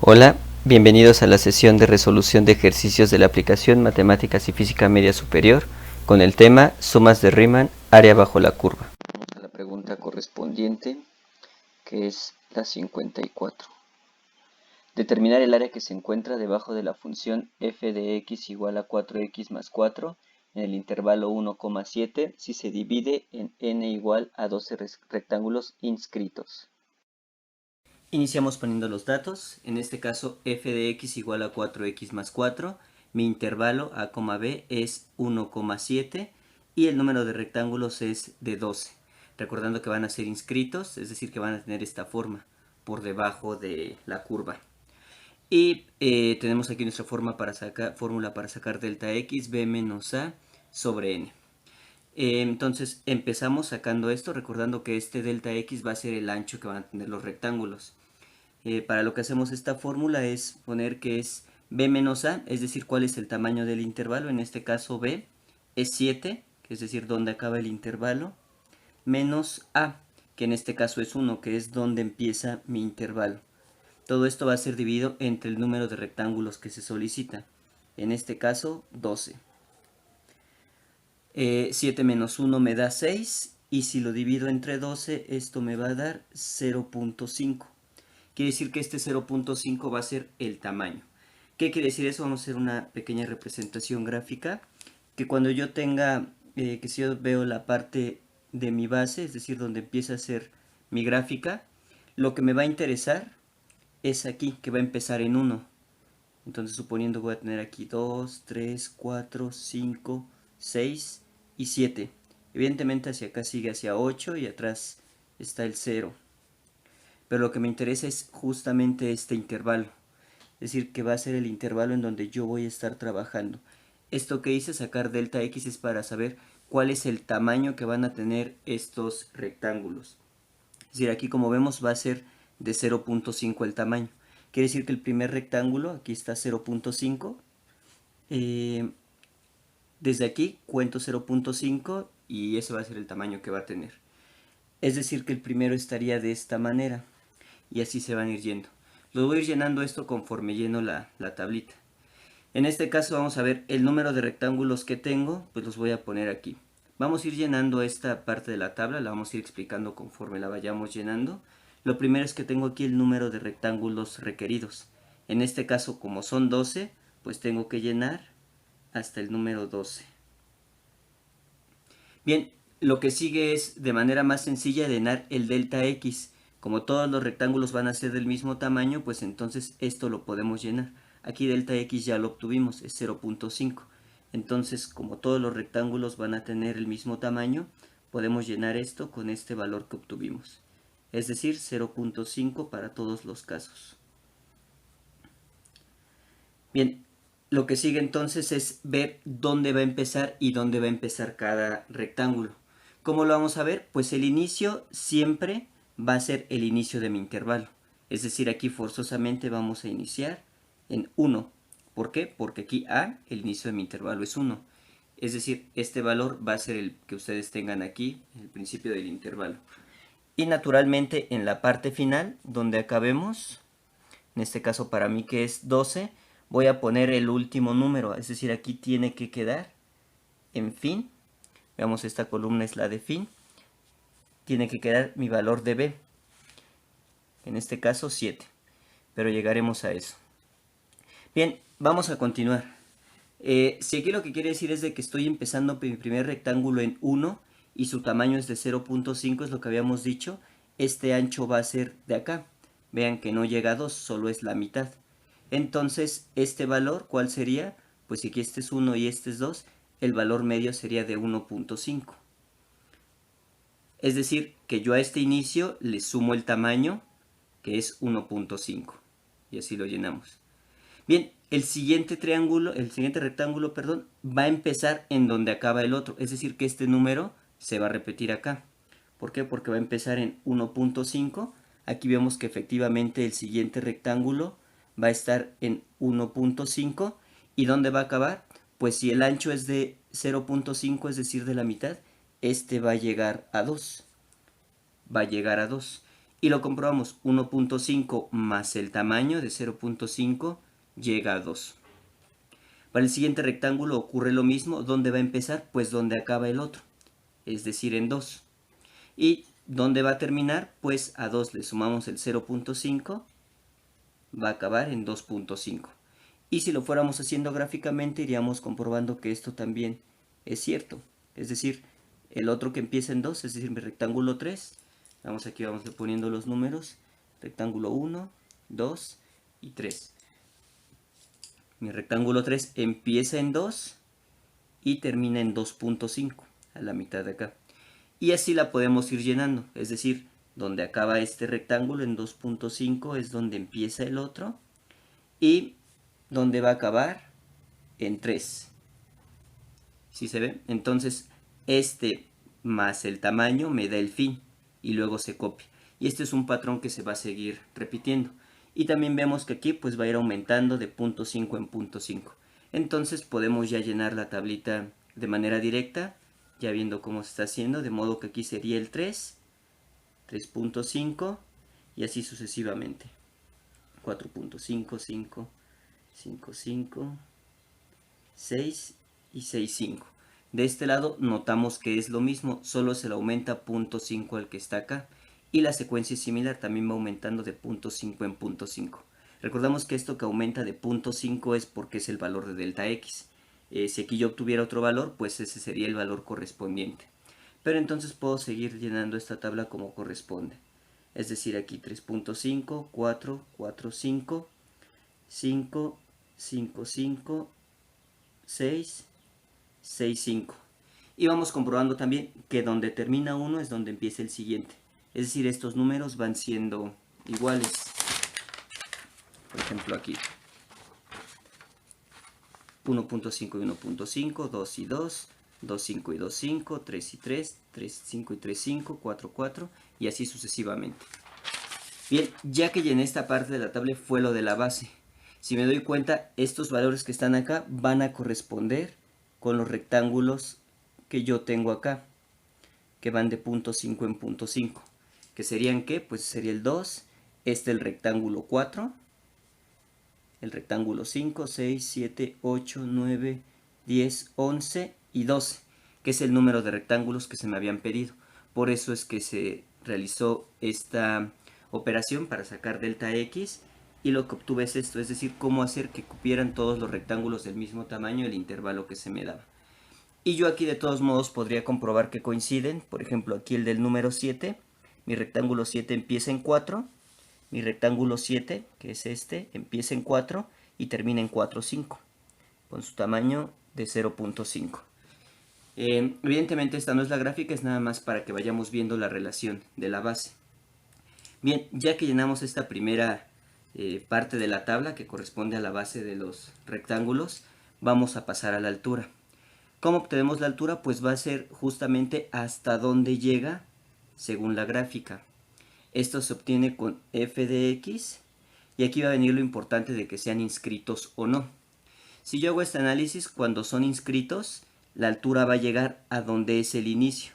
Hola, bienvenidos a la sesión de resolución de ejercicios de la aplicación Matemáticas y Física Media Superior con el tema sumas de Riemann, área bajo la curva. Vamos a la pregunta correspondiente, que es la 54. Determinar el área que se encuentra debajo de la función f de x igual a 4x más 4 en el intervalo 1,7 si se divide en n igual a 12 rectángulos inscritos. Iniciamos poniendo los datos, en este caso f de x igual a 4x más 4, mi intervalo a, b es 1,7 y el número de rectángulos es de 12. Recordando que van a ser inscritos, es decir que van a tener esta forma por debajo de la curva. Y tenemos aquí nuestra fórmula para sacar delta x, b menos a sobre n. Entonces empezamos sacando esto, recordando que este delta x va a ser el ancho que van a tener los rectángulos. Para lo que hacemos esta fórmula es poner que es b menos a, es decir, cuál es el tamaño del intervalo. En este caso b es 7, que es decir, donde acaba el intervalo, menos a, que en este caso es 1, que es donde empieza mi intervalo. Todo esto va a ser dividido entre el número de rectángulos que se solicita. En este caso, 12. 7 menos 1 me da 6, y si lo divido entre 12, esto me va a dar 0.5. Quiere decir que este 0.5 va a ser el tamaño. ¿Qué quiere decir eso? Vamos a hacer una pequeña representación gráfica. Que cuando yo tenga, que si yo veo la parte de mi base, es decir, donde empieza a ser mi gráfica, lo que me va a interesar es aquí, que va a empezar en 1. Entonces, suponiendo que voy a tener aquí 2, 3, 4, 5, 6 y 7. Evidentemente hacia acá sigue hacia 8 y atrás está el 0. Pero lo que me interesa es justamente este intervalo. Es decir, que va a ser el intervalo en donde yo voy a estar trabajando. Esto que hice, sacar delta x, es para saber cuál es el tamaño que van a tener estos rectángulos. Es decir, aquí como vemos va a ser de 0.5 el tamaño. Quiere decir que el primer rectángulo, aquí está 0.5. Desde aquí cuento 0.5 y ese va a ser el tamaño que va a tener. Es decir, que el primero estaría de esta manera. Y así se van a ir yendo. Los voy a ir llenando esto conforme lleno la tablita. En este caso vamos a ver el número de rectángulos que tengo, pues los voy a poner aquí. Vamos a ir llenando esta parte de la tabla, la vamos a ir explicando conforme la vayamos llenando. Lo primero es que tengo aquí el número de rectángulos requeridos. En este caso, como son 12, pues tengo que llenar hasta el número 12. Bien, lo que sigue es de manera más sencilla llenar el delta x. Como todos los rectángulos van a ser del mismo tamaño, pues entonces esto lo podemos llenar. Aquí delta x ya lo obtuvimos, es 0.5. Entonces, como todos los rectángulos van a tener el mismo tamaño, podemos llenar esto con este valor que obtuvimos. Es decir, 0.5 para todos los casos. Bien, lo que sigue entonces es ver dónde va a empezar y dónde va a empezar cada rectángulo. ¿Cómo lo vamos a ver? Pues el inicio siempre va a ser el inicio de mi intervalo. Es decir, aquí forzosamente vamos a iniciar en 1. ¿Por qué? Porque aquí A, el inicio de mi intervalo es 1. Es decir, este valor va a ser el que ustedes tengan aquí, el principio del intervalo. Y naturalmente en la parte final, donde acabemos, en este caso para mí que es 12, voy a poner el último número, es decir, aquí tiene que quedar en fin. Veamos, esta columna es la de fin. Tiene que quedar mi valor de b, en este caso 7, pero llegaremos a eso. Bien, vamos a continuar. Si aquí lo que quiere decir es de que estoy empezando mi primer rectángulo en 1 y su tamaño es de 0.5, es lo que habíamos dicho, este ancho va a ser de acá. Vean que no llega a 2, solo es la mitad. Entonces, este valor, ¿cuál sería? Pues si aquí este es 1 y este es 2, el valor medio sería de 1.5. Es decir, que yo a este inicio le sumo el tamaño, que es 1.5. Y así lo llenamos. Bien, el siguiente rectángulo, va a empezar en donde acaba el otro. Es decir, que este número se va a repetir acá. ¿Por qué? Porque va a empezar en 1.5. Aquí vemos que efectivamente el siguiente rectángulo va a estar en 1.5. ¿Y dónde va a acabar? Pues si el ancho es de 0.5, es decir, de la mitad, este va a llegar a 2. Va a llegar a 2. Y lo comprobamos, 1.5 más el tamaño de 0.5 llega a 2. Para el siguiente rectángulo ocurre lo mismo. ¿Dónde va a empezar? Pues donde acaba el otro, es decir, en 2. ¿Y dónde va a terminar? Pues a 2 le sumamos el 0.5, va a acabar en 2.5. Y si lo fuéramos haciendo gráficamente, iríamos comprobando que esto también es cierto. Es decir, el otro que empieza en 2, es decir, mi rectángulo 3, vamos aquí, vamos poniendo los números, rectángulo 1, 2 y 3. Mi rectángulo 3 empieza en 2 y termina en 2.5, a la mitad de acá. Y así la podemos ir llenando, es decir, donde acaba este rectángulo en 2.5 es donde empieza el otro y donde va a acabar en 3. ¿Sí se ve? Entonces, este más el tamaño me da el fin y luego se copia. Y este es un patrón que se va a seguir repitiendo. Y también vemos que aquí pues va a ir aumentando de 0.5 en 0.5. Entonces podemos ya llenar la tablita de manera directa, ya viendo cómo se está haciendo, de modo que aquí sería el 3, 3.5 y así sucesivamente. 4.5, 5, 5, 5, 6 y 6, 5. De este lado notamos que es lo mismo, solo se le aumenta 0.5 al que está acá. Y la secuencia es similar, también va aumentando de 0.5 en 0.5. Recordamos que esto que aumenta de 0.5 es porque es el valor de delta x. Si aquí yo obtuviera otro valor, pues ese sería el valor correspondiente. Pero entonces puedo seguir llenando esta tabla como corresponde. Es decir, aquí 3.5, 4, 4, 5, 5, 5, 5, 6, 6, 5. Y vamos comprobando también que donde termina uno es donde empieza el siguiente. Es decir, estos números van siendo iguales. Por ejemplo, aquí 1.5 y 1.5, 2 y 2, 2, 5 y 2, 5, 3 y 3, 3, 5 y 3, 5, 4, 4 y así sucesivamente. Bien, ya que llené esta parte de la tabla fue lo de la base. Si me doy cuenta, estos valores que están acá van a corresponder con los rectángulos que yo tengo acá, que van de 0.5 en 0.5. ¿Que serían qué? Pues sería el 2, el rectángulo 4, el rectángulo 5, 6, 7, 8, 9, 10, 11 y 12, que es el número de rectángulos que se me habían pedido. Por eso es que se realizó esta operación para sacar delta x y lo que obtuve es esto, es decir, cómo hacer que cupieran todos los rectángulos del mismo tamaño el intervalo que se me daba. Y yo aquí de todos modos podría comprobar que coinciden. Por ejemplo, aquí el del número 7, mi rectángulo 7 empieza en 4, mi rectángulo 7, que es este, empieza en 4 y termina en 4, 5, con su tamaño de 0.5. Evidentemente esta no es la gráfica, es nada más para que vayamos viendo la relación de la base. Bien, ya que llenamos esta primera parte de la tabla que corresponde a la base de los rectángulos, vamos a pasar a la altura. ¿Cómo obtenemos la altura? Pues va a ser justamente hasta dónde llega según la gráfica. Esto se obtiene con f de x y aquí va a venir lo importante de que sean inscritos o no. Si yo hago este análisis, cuando son inscritos, la altura va a llegar a donde es el inicio.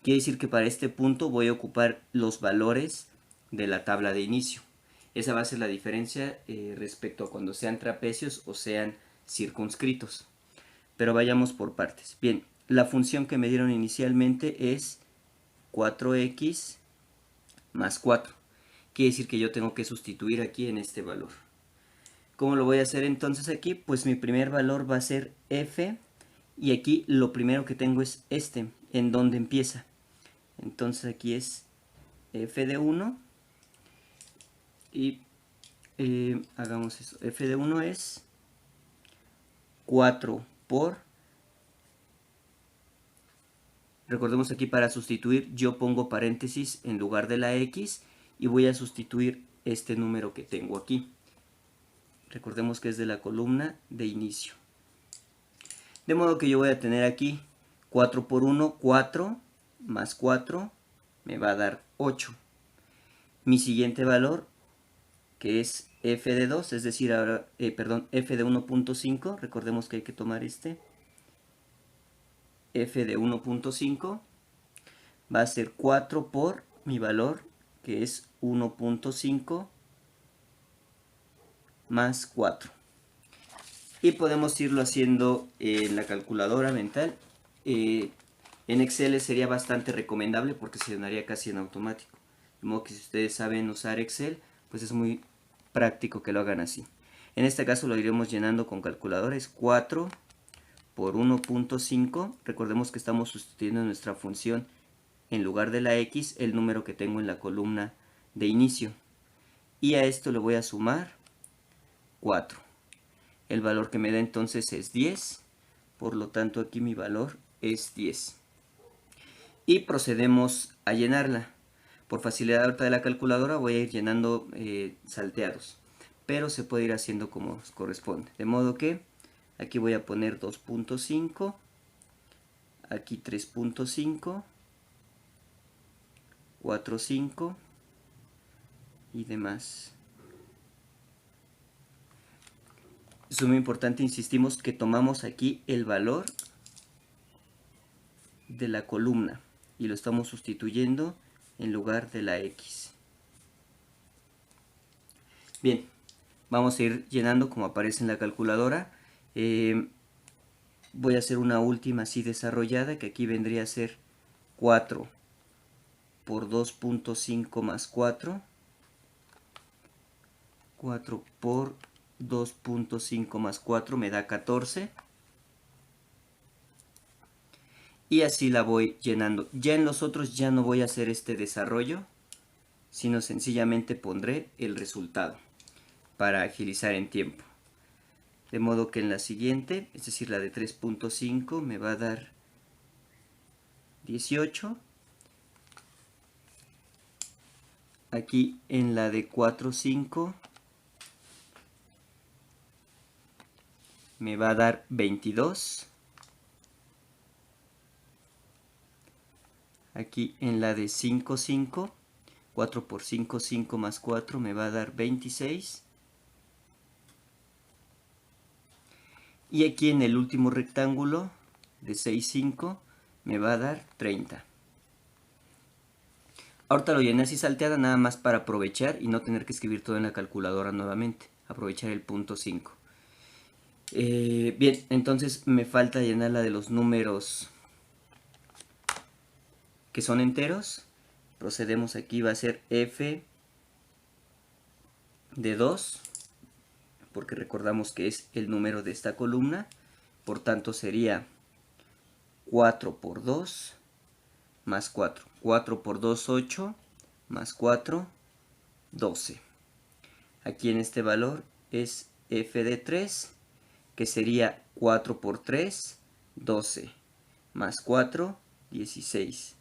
Quiere decir que para este punto voy a ocupar los valores de la tabla de inicio. Esa va a ser la diferencia respecto a cuando sean trapecios o sean circunscritos. Pero vayamos por partes. Bien, la función que me dieron inicialmente es 4x más 4. Quiere decir que yo tengo que sustituir aquí en este valor. ¿Cómo lo voy a hacer entonces aquí? Pues mi primer valor va a ser f y aquí lo primero que tengo es en donde empieza. Entonces aquí es f de 1 y hagamos eso. F de 1 es 4 por... Recordemos aquí para sustituir yo pongo paréntesis en lugar de la x y voy a sustituir este número que tengo aquí. Recordemos que es de la columna de inicio. De modo que yo voy a tener aquí 4 por 1, 4 más 4 me va a dar 8. Mi siguiente valor, que es f de 2, es decir, ahora, f de 1.5, recordemos que hay que tomar f de 1.5 va a ser 4 por mi valor que es 1.5 más 4. Y podemos irlo haciendo en la calculadora mental. En Excel sería bastante recomendable porque se llenaría casi en automático. De modo que si ustedes saben usar Excel, pues es muy práctico que lo hagan así. En este caso lo iremos llenando con calculadora. Es 4 por 1.5. Recordemos que estamos sustituyendo nuestra función en lugar de la x el número que tengo en la columna de inicio. Y a esto le voy a sumar 4. El valor que me da entonces es 10. Por lo tanto aquí mi valor es 10. Y procedemos a llenarla. Por facilidad ahorita de la calculadora voy a ir llenando salteados. Pero se puede ir haciendo como corresponde. De modo que aquí voy a poner 2.5. Aquí 3.5. 4.5 y demás. Es muy importante, insistimos, que tomamos aquí el valor de la columna y lo estamos sustituyendo en lugar de la x. Bien, vamos a ir llenando como aparece en la calculadora. Voy a hacer una última así desarrollada, que aquí vendría a ser 4 por 2.5 más 4. 4 por 2.5 más 4 me da 14. Y así la voy llenando. Ya en los otros ya no voy a hacer este desarrollo, sino sencillamente pondré el resultado para agilizar en tiempo. De modo que en la siguiente, es decir, la de 3.5, me va a dar 18. Aquí en la de 4.5 me va a dar 22. Aquí en la de 5.5, 4 por 5, 5 más 4 me va a dar 26. Y aquí en el último rectángulo de 6.5 me va a dar 30. Ahorita lo llené así salteada nada más para aprovechar y no tener que escribir todo en la calculadora nuevamente. Aprovechar el punto 5. Bien, entonces me falta llenar la de los números que son enteros. Procedemos aquí, va a ser f de 2, porque recordamos que es el número de esta columna. Por tanto sería 4 por 2 más 4. 4 por 2, 8, más 4, 12. Aquí en este valor es f de 3, que sería 4 por 3, 12, más 4, 16.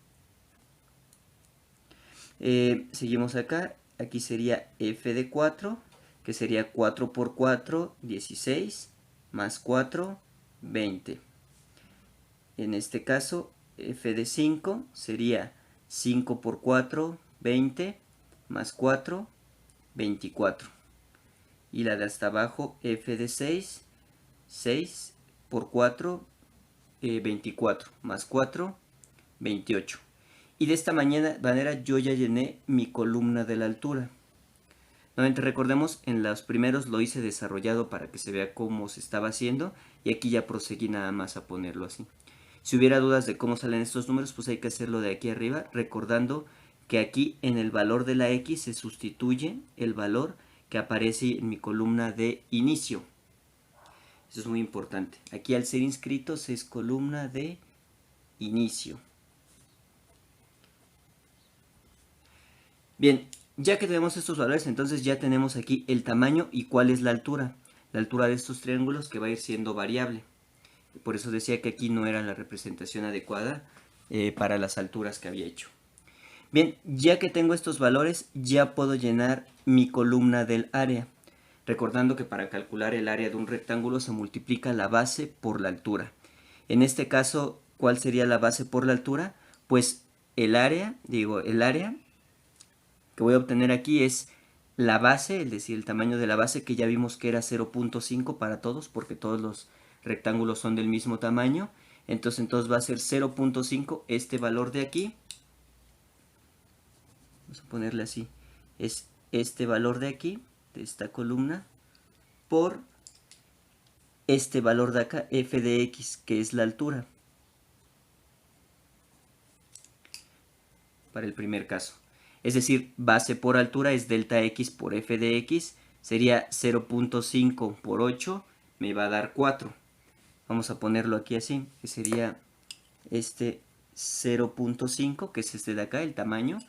Seguimos acá, aquí sería f de 4, que sería 4 por 4, 16, más 4, 20. En este caso, f de 5 sería 5 por 4, 20, más 4, 24. Y la de hasta abajo, f de 6, 6 por 4, 24, más 4, 28. Y de esta manera yo ya llené mi columna de la altura. Nuevamente recordemos, en los primeros lo hice desarrollado para que se vea cómo se estaba haciendo, y aquí ya proseguí nada más a ponerlo así. Si hubiera dudas de cómo salen estos números, pues hay que hacerlo de aquí arriba, recordando que aquí en el valor de la x se sustituye el valor que aparece en mi columna de inicio. Eso es muy importante. Aquí al ser inscritos es columna de inicio. Bien, ya que tenemos estos valores, entonces ya tenemos aquí el tamaño y cuál es la altura. La altura de estos triángulos, que va a ir siendo variable. Por eso decía que aquí no era la representación adecuada para las alturas que había hecho. Bien, ya que tengo estos valores, ya puedo llenar mi columna del área. Recordando que para calcular el área de un rectángulo se multiplica la base por la altura. En este caso, ¿cuál sería la base por la altura? Pues el área que voy a obtener aquí es la base, es decir, el tamaño de la base, que ya vimos que era 0.5 para todos, porque todos los rectángulos son del mismo tamaño. Entonces va a ser 0.5 este valor de aquí, vamos a ponerle así, es este valor de aquí, de esta columna, por este valor de acá, f de x, que es la altura, para el primer caso. Es decir, base por altura es delta x por f de x, sería 0.5 por 8, me va a dar 4. Vamos a ponerlo aquí así, que sería este 0.5, que es este de acá, el tamaño.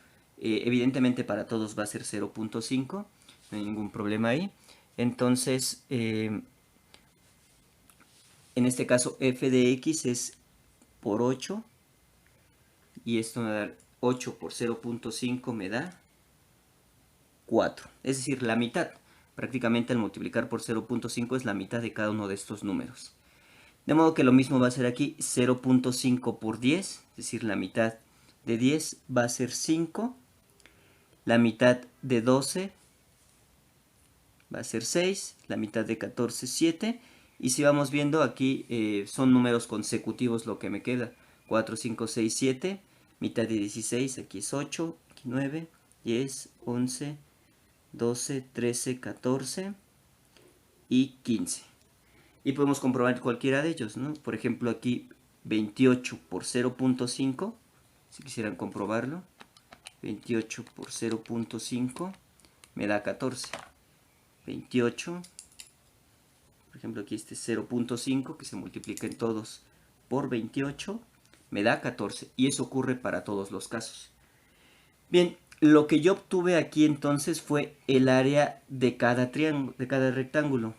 Evidentemente para todos va a ser 0.5, no hay ningún problema ahí. Entonces, en este caso f de x es por 8, y esto me va a dar 8 por 0.5 me da 4, es decir, la mitad. Prácticamente al multiplicar por 0.5 es la mitad de cada uno de estos números. De modo que lo mismo va a ser aquí, 0.5 por 10, es decir, la mitad de 10 va a ser 5, la mitad de 12 va a ser 6, la mitad de 14 7, y si vamos viendo aquí son números consecutivos lo que me queda, 4, 5, 6, 7, mitad de 16, aquí es 8, aquí 9, 10, 11, 12, 13, 14 y 15. Y podemos comprobar cualquiera de ellos, ¿no? Por ejemplo, aquí 28 por 0.5, si quisieran comprobarlo, 28 por 0.5 me da 14. 28, por ejemplo, aquí este 0.5 que se multiplica en todos por 28 me da 14. Y eso ocurre para todos los casos. Bien, lo que yo obtuve aquí entonces fue el área de cada triángulo, de cada rectángulo.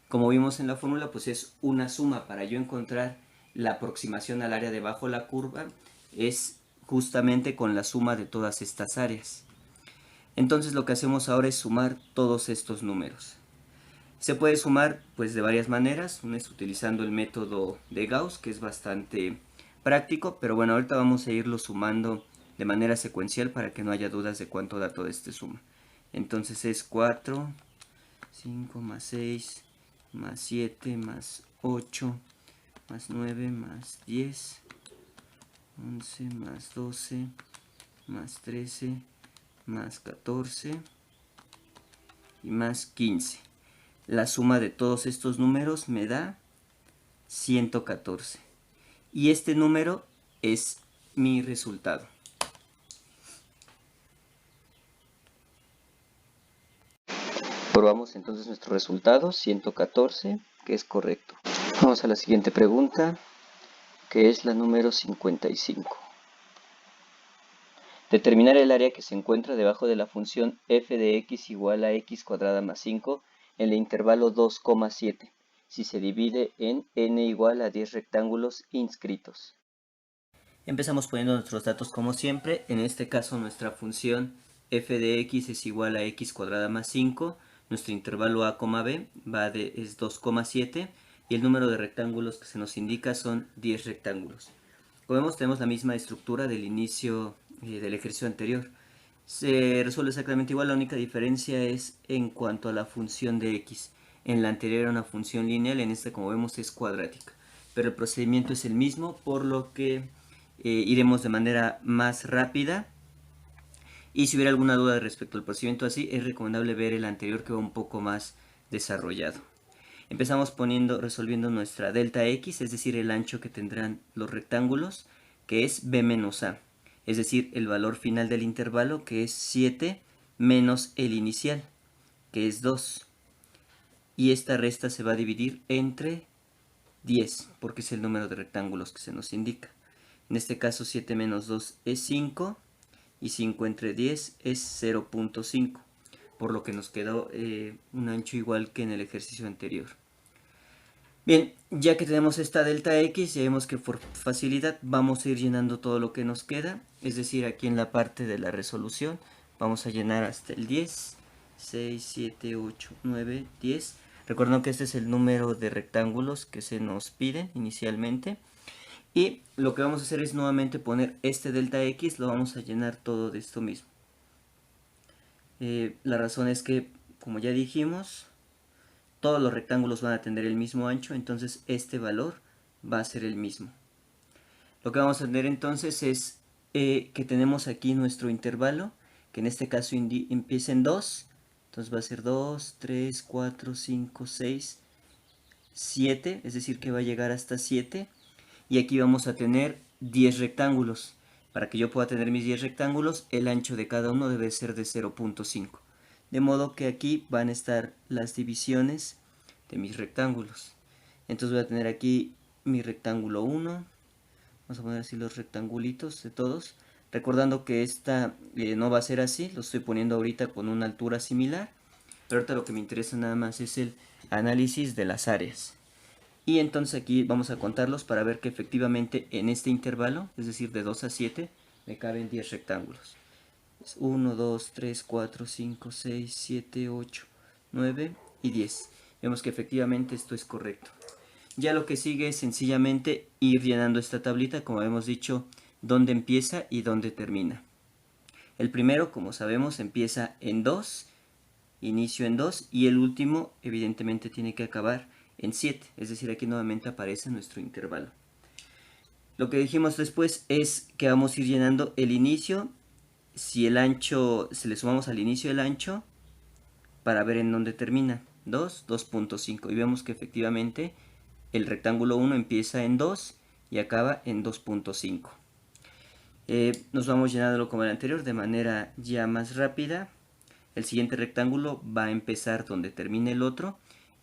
Como vimos en la fórmula, pues es una suma. Para yo encontrar la aproximación al área debajo de la curva es justamente con la suma de todas estas áreas. Entonces lo que hacemos ahora es sumar todos estos números. Se puede sumar pues de varias maneras. Una es utilizando el método de Gauss, que es bastante práctico, pero bueno, ahorita vamos a irlo sumando de manera secuencial para que no haya dudas de cuánto da toda esta suma. Entonces es 4, 5 más 6, más 7, más 8, más 9, más 10, 11, más 12, más 13, más 14 y más 15. La suma de todos estos números me da 114. Y este número es mi resultado. Probamos entonces nuestro resultado, 114, que es correcto. Vamos a la siguiente pregunta, que es la número 55. Determinar el área que se encuentra debajo de la función f de x igual a x cuadrada más 5 en el intervalo 2,7, si se divide en n igual a 10 rectángulos inscritos. Empezamos poniendo nuestros datos como siempre. En este caso nuestra función f de x es igual a x cuadrada más 5. Nuestro intervalo a, b es 2,7 y el número de rectángulos que se nos indica son 10 rectángulos. Como vemos, tenemos la misma estructura del inicio del ejercicio anterior. Se resuelve exactamente igual, la única diferencia es en cuanto a la función de x. En la anterior era una función lineal, en esta como vemos es cuadrática. Pero el procedimiento es el mismo, por lo que iremos de manera más rápida. Y si hubiera alguna duda respecto al procedimiento así, es recomendable ver el anterior que va un poco más desarrollado. Empezamos resolviendo nuestra delta x, es decir, el ancho que tendrán los rectángulos, que es b menos a, es decir, el valor final del intervalo, que es 7, menos el inicial, que es 2. Y esta resta se va a dividir entre 10, porque es el número de rectángulos que se nos indica. En este caso 7 menos 2 es 5, y 5 entre 10 es 0.5, por lo que nos quedó un ancho igual que en el ejercicio anterior. Bien, ya que tenemos esta delta x, ya vemos que por facilidad vamos a ir llenando todo lo que nos queda, es decir, aquí en la parte de la resolución vamos a llenar hasta el 10, 6, 7, 8, 9, 10. Recuerden que este es el número de rectángulos que se nos pide inicialmente. Y lo que vamos a hacer es nuevamente poner este delta x, lo vamos a llenar todo de esto mismo. La razón es que, como ya dijimos, todos los rectángulos van a tener el mismo ancho, entonces este valor va a ser el mismo. Lo que vamos a tener entonces es que tenemos aquí nuestro intervalo, que en este caso empieza en 2, entonces va a ser 2, 3, 4, 5, 6, 7, es decir que va a llegar hasta 7, y aquí vamos a tener 10 rectángulos. Para que yo pueda tener mis 10 rectángulos, el ancho de cada uno debe ser de 0.5. De modo que aquí van a estar las divisiones de mis rectángulos. Entonces voy a tener aquí mi rectángulo 1. Vamos a poner así los rectangulitos de todos. Recordando que esta no va a ser así, lo estoy poniendo ahorita con una altura similar. Pero ahorita lo que me interesa nada más es el análisis de las áreas. Y entonces aquí vamos a contarlos para ver que efectivamente en este intervalo, es decir, de 2 a 7, me caben 10 rectángulos. 1, 2, 3, 4, 5, 6, 7, 8, 9 y 10. Vemos que efectivamente esto es correcto. Ya lo que sigue es sencillamente ir llenando esta tablita, como hemos dicho, dónde empieza y dónde termina. El primero, como sabemos, empieza en 2, inicio en 2, y el último evidentemente tiene que acabar en 7, es decir, aquí nuevamente aparece nuestro intervalo. Lo que dijimos después es que vamos a ir llenando el inicio, si el ancho, se le sumamos al inicio el ancho, para ver en dónde termina, 2, 2.5, y vemos que efectivamente el rectángulo 1 empieza en 2 y acaba en 2.5. Nos vamos llenándolo como el anterior de manera ya más rápida. El siguiente rectángulo va a empezar donde termine el otro,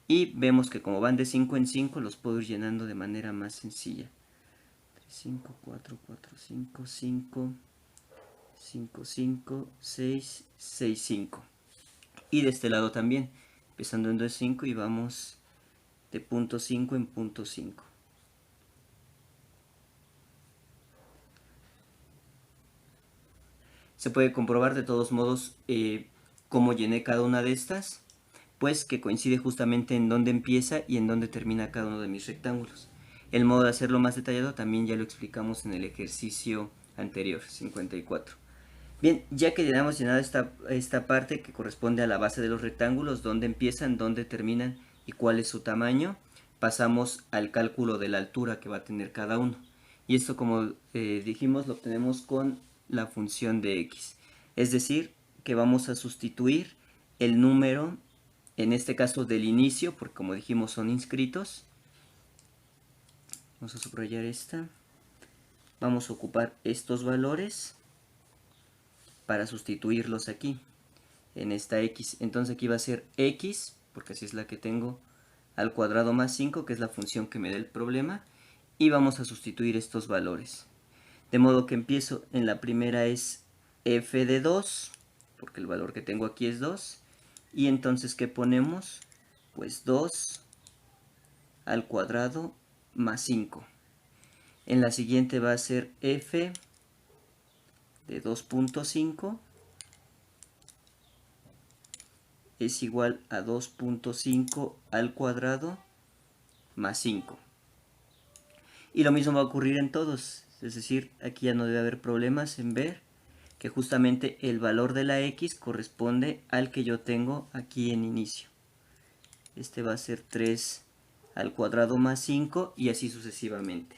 y vemos que como van de 5 en 5 los puedo ir llenando de manera más sencilla. 5, 4, 4, 5, 5, 5, 5, 6, 6, 5. Y de este lado también, empezando en 2, 5 y vamos de punto 5 en punto 5. Se puede comprobar de todos modos cómo llené cada una de estas, pues que coincide justamente en dónde empieza y en dónde termina cada uno de mis rectángulos. El modo de hacerlo más detallado también ya lo explicamos en el ejercicio anterior, 54. Bien, ya que llenamos esta parte que corresponde a la base de los rectángulos, dónde empiezan, dónde terminan y cuál es su tamaño, pasamos al cálculo de la altura que va a tener cada uno. Y esto, como dijimos, lo obtenemos con la función de x. Es decir, que vamos a sustituir el número, en este caso del inicio, porque como dijimos son inscritos. Vamos a subrayar esta. Vamos a ocupar estos valores para sustituirlos aquí, en esta x. Entonces aquí va a ser x, porque así es la que tengo, al cuadrado más 5, que es la función que me da el problema. Y vamos a sustituir estos valores. De modo que empiezo en la primera es f de 2, porque el valor que tengo aquí es 2. Y entonces, ¿qué ponemos? Pues 2 al cuadrado más 5. En la siguiente va a ser f de 2.5 es igual a 2.5 al cuadrado más 5. Y lo mismo va a ocurrir en todos, es decir, aquí ya no debe haber problemas en ver que justamente el valor de la x corresponde al que yo tengo aquí en inicio. Este va a ser 3 al cuadrado más 5 y así sucesivamente.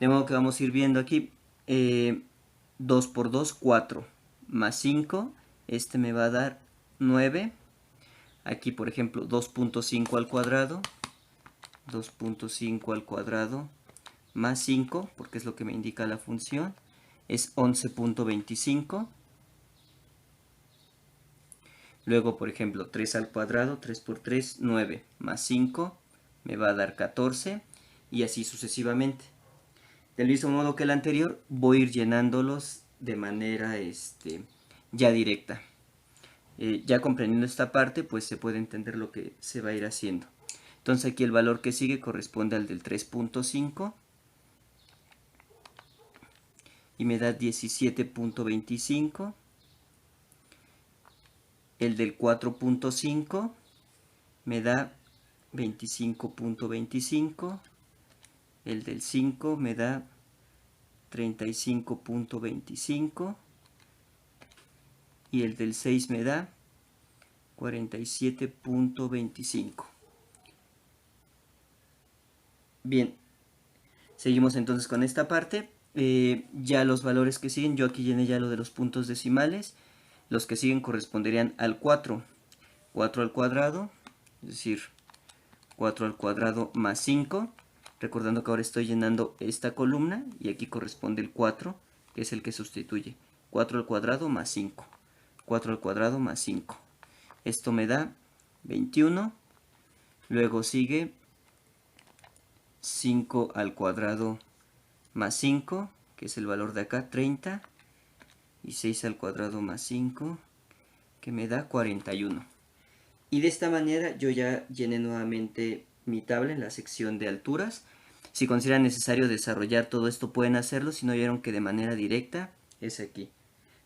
De modo que vamos a ir viendo aquí 2 por 2, 4, más 5, este me va a dar 9. Aquí, por ejemplo, 2.5 al cuadrado, 2.5 al cuadrado más 5, porque es lo que me indica la función, es 11.25. Luego, por ejemplo, 3 al cuadrado, 3 por 3, 9, más 5, me va a dar 14, y así sucesivamente. Del mismo modo que el anterior, voy a ir llenándolos de manera ya directa. Ya comprendiendo esta parte, pues se puede entender lo que se va a ir haciendo. Entonces aquí el valor que sigue corresponde al del 3.5 y me da 17.25. El del 4.5 me da 25.25. El del 5 me da 35.25. Y el del 6 me da 47.25. Bien, seguimos entonces con esta parte. Ya los valores que siguen, yo aquí llené ya lo de los puntos decimales. Los que siguen corresponderían al 4. 4 al cuadrado, es decir, 4 al cuadrado más 5. Recordando que ahora estoy llenando esta columna y aquí corresponde el 4, que es el que sustituye. 4 al cuadrado más 5. 4 al cuadrado más 5. Esto me da 21. Luego sigue 5 al cuadrado más 5, que es el valor de acá, 30. Y 6 al cuadrado más 5, que me da 41. Y de esta manera yo ya llené nuevamente mi tabla en la sección de alturas. Si consideran necesario desarrollar todo esto pueden hacerlo, si no vieron que de manera directa es aquí.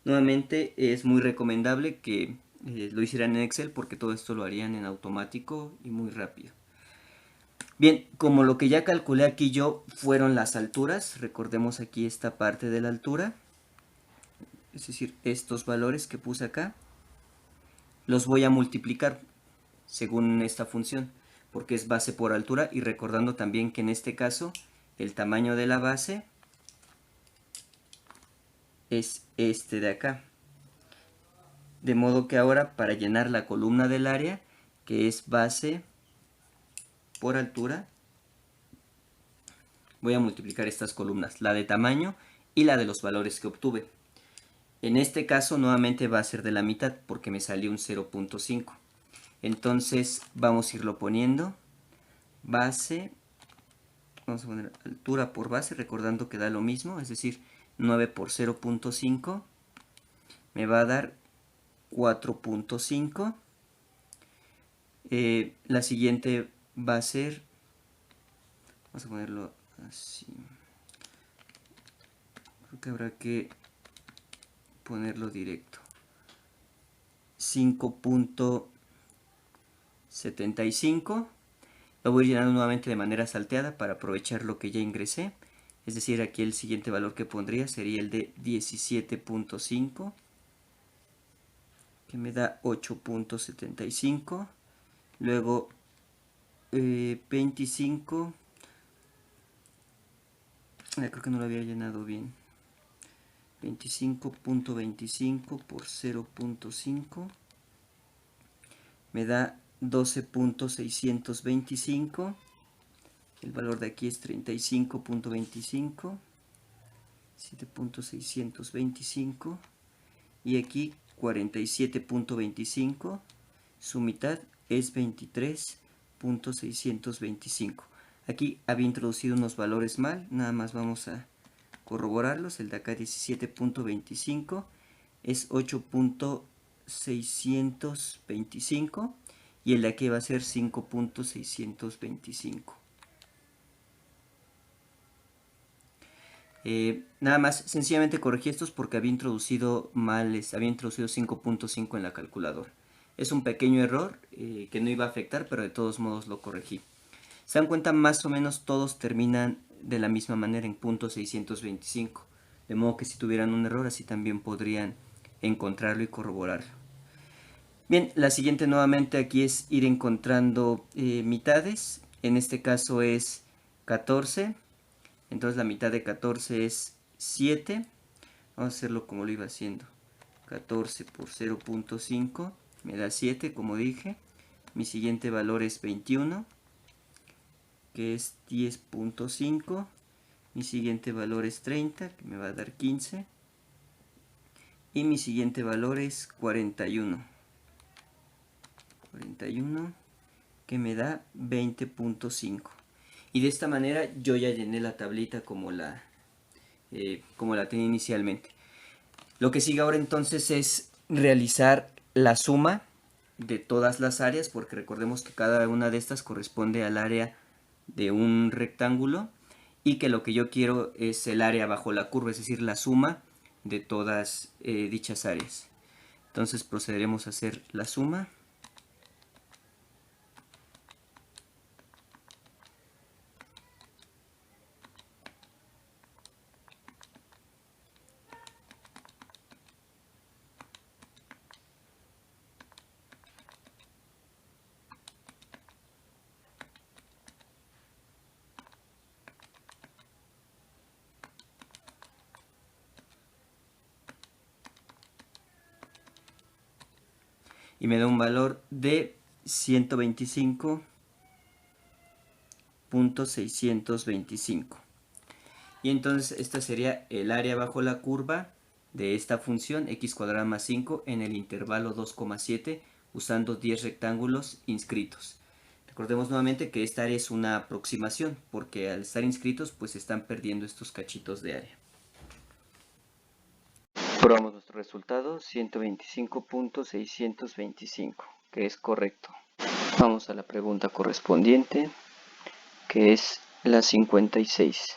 Nuevamente es muy recomendable que lo hicieran en Excel porque todo esto lo harían en automático y muy rápido. Bien, como lo que ya calculé aquí yo fueron las alturas, recordemos aquí esta parte de la altura, es decir, estos valores que puse acá, los voy a multiplicar según esta función, porque es base por altura, y recordando también que en este caso el tamaño de la base es este de acá. De modo que ahora para llenar la columna del área, que es base por altura, voy a multiplicar estas columnas, la de tamaño y la de los valores que obtuve. En este caso nuevamente va a ser de la mitad porque me salió un 0.5. Entonces vamos a irlo poniendo. Base, vamos a poner altura por base, recordando que da lo mismo, es decir, 9 por 0.5 me va a dar 4.5. La siguiente va a ser, vamos a ponerlo así, creo que habrá que ponerlo directo, 5.75. Lo voy llenando nuevamente de manera salteada para aprovechar lo que ya ingresé. Es decir, aquí el siguiente valor que pondría sería el de 17.5, que me da 8.75. Luego 25. Creo que no lo había llenado bien. 25.25 por 0.5 me da 12.625. El valor de aquí es 35.25, 7.625 y aquí 47.25. Su mitad es 23.625. Aquí había introducido unos valores mal, nada más vamos a corroborarlos. El de acá 17.25 es 8.625 y el de aquí va a ser 5.625. Nada más, sencillamente corregí estos porque había introducido mal, había introducido 5.5 en la calculadora. Es un pequeño error que no iba a afectar, pero de todos modos lo corregí. Se dan cuenta, más o menos todos terminan de la misma manera en .625. De modo que si tuvieran un error así también podrían encontrarlo y corroborarlo. Bien, la siguiente nuevamente aquí es ir encontrando mitades. En este caso es 14. Entonces la mitad de 14 es 7. Vamos a hacerlo como lo iba haciendo. 14 por 0.5 me da 7, como dije. Mi siguiente valor es 21, que es 10.5. Mi siguiente valor es 30, que me va a dar 15. Y mi siguiente valor es 41. 41, que me da 20.5. Y de esta manera yo ya llené la tablita como la tenía inicialmente. Lo que sigue ahora entonces es realizar la suma de todas las áreas, porque recordemos que cada una de estas corresponde al área de un rectángulo y que lo que yo quiero es el área bajo la curva, es decir, la suma de todas dichas áreas. Entonces procederemos a hacer la suma. y me da un valor de 125.625. Y entonces esta sería el área bajo la curva de esta función x cuadrado más 5 en el intervalo 2,7 usando 10 rectángulos inscritos. Recordemos nuevamente que esta área es una aproximación porque al estar inscritos pues están perdiendo estos cachitos de área. Probamos nuestro resultado 125.625, que es correcto. Vamos a la pregunta correspondiente, que es la 56.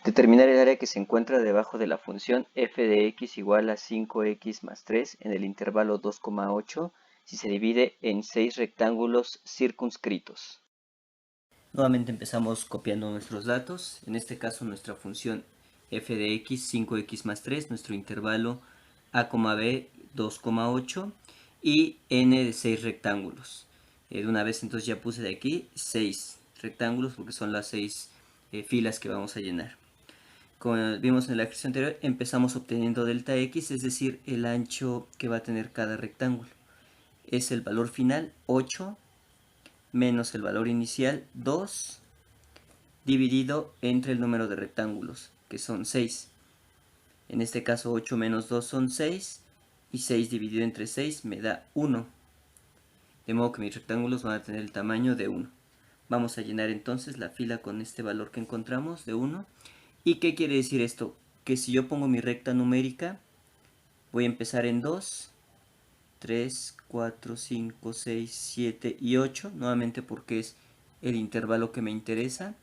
Determinar el área que se encuentra debajo de la función f de x igual a 5x más 3 en el intervalo 2,8 si se divide en 6 rectángulos circunscritos. Nuevamente empezamos copiando nuestros datos. En este caso nuestra función f de x 5x más 3, nuestro intervalo a, b 2,8 y n de 6 rectángulos. De una vez entonces ya puse de aquí 6 rectángulos porque son las 6 filas que vamos a llenar. Como vimos en el ejercicio anterior, empezamos obteniendo delta x, es decir, el ancho que va a tener cada rectángulo. Es el valor final 8 menos el valor inicial 2 dividido entre el número de rectángulos, que son 6. En este caso 8 menos 2 son 6 y 6 dividido entre 6 me da 1. De modo que mis rectángulos van a tener el tamaño de 1. Vamos a llenar entonces la fila con este valor que encontramos de 1. ¿Y qué quiere decir esto? Que si yo pongo mi recta numérica, voy a empezar en 2, 3, 4, 5, 6, 7 y 8, nuevamente porque es el intervalo que me interesa.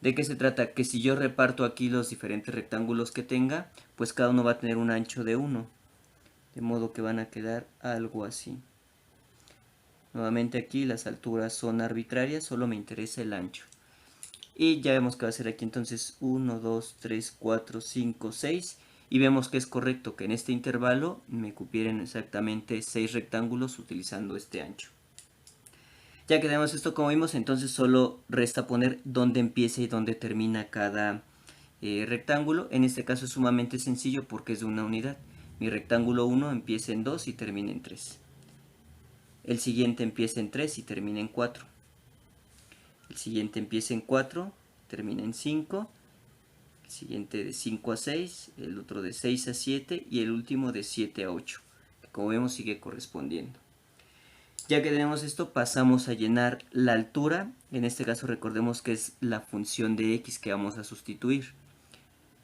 ¿De qué se trata? Que si yo reparto aquí los diferentes rectángulos que tenga, pues cada uno va a tener un ancho de 1, de modo que van a quedar algo así. Nuevamente aquí las alturas son arbitrarias, solo me interesa el ancho. Y ya vemos que va a ser aquí entonces 1, 2, 3, 4, 5, 6. Y vemos que es correcto que en este intervalo me cupieran exactamente 6 rectángulos utilizando este ancho. Ya que tenemos esto como vimos, entonces solo resta poner dónde empieza y dónde termina cada rectángulo. En este caso es sumamente sencillo porque es de una unidad. Mi rectángulo 1 empieza en 2 y termina en 3. El siguiente empieza en 3 y termina en 4. El siguiente empieza en 4, termina en 5. El siguiente de 5 a 6, el otro de 6 a 7 y el último de 7 a 8, que como vemos sigue correspondiendo. Ya que tenemos esto, pasamos a llenar la altura. En este caso recordemos que es la función de x que vamos a sustituir.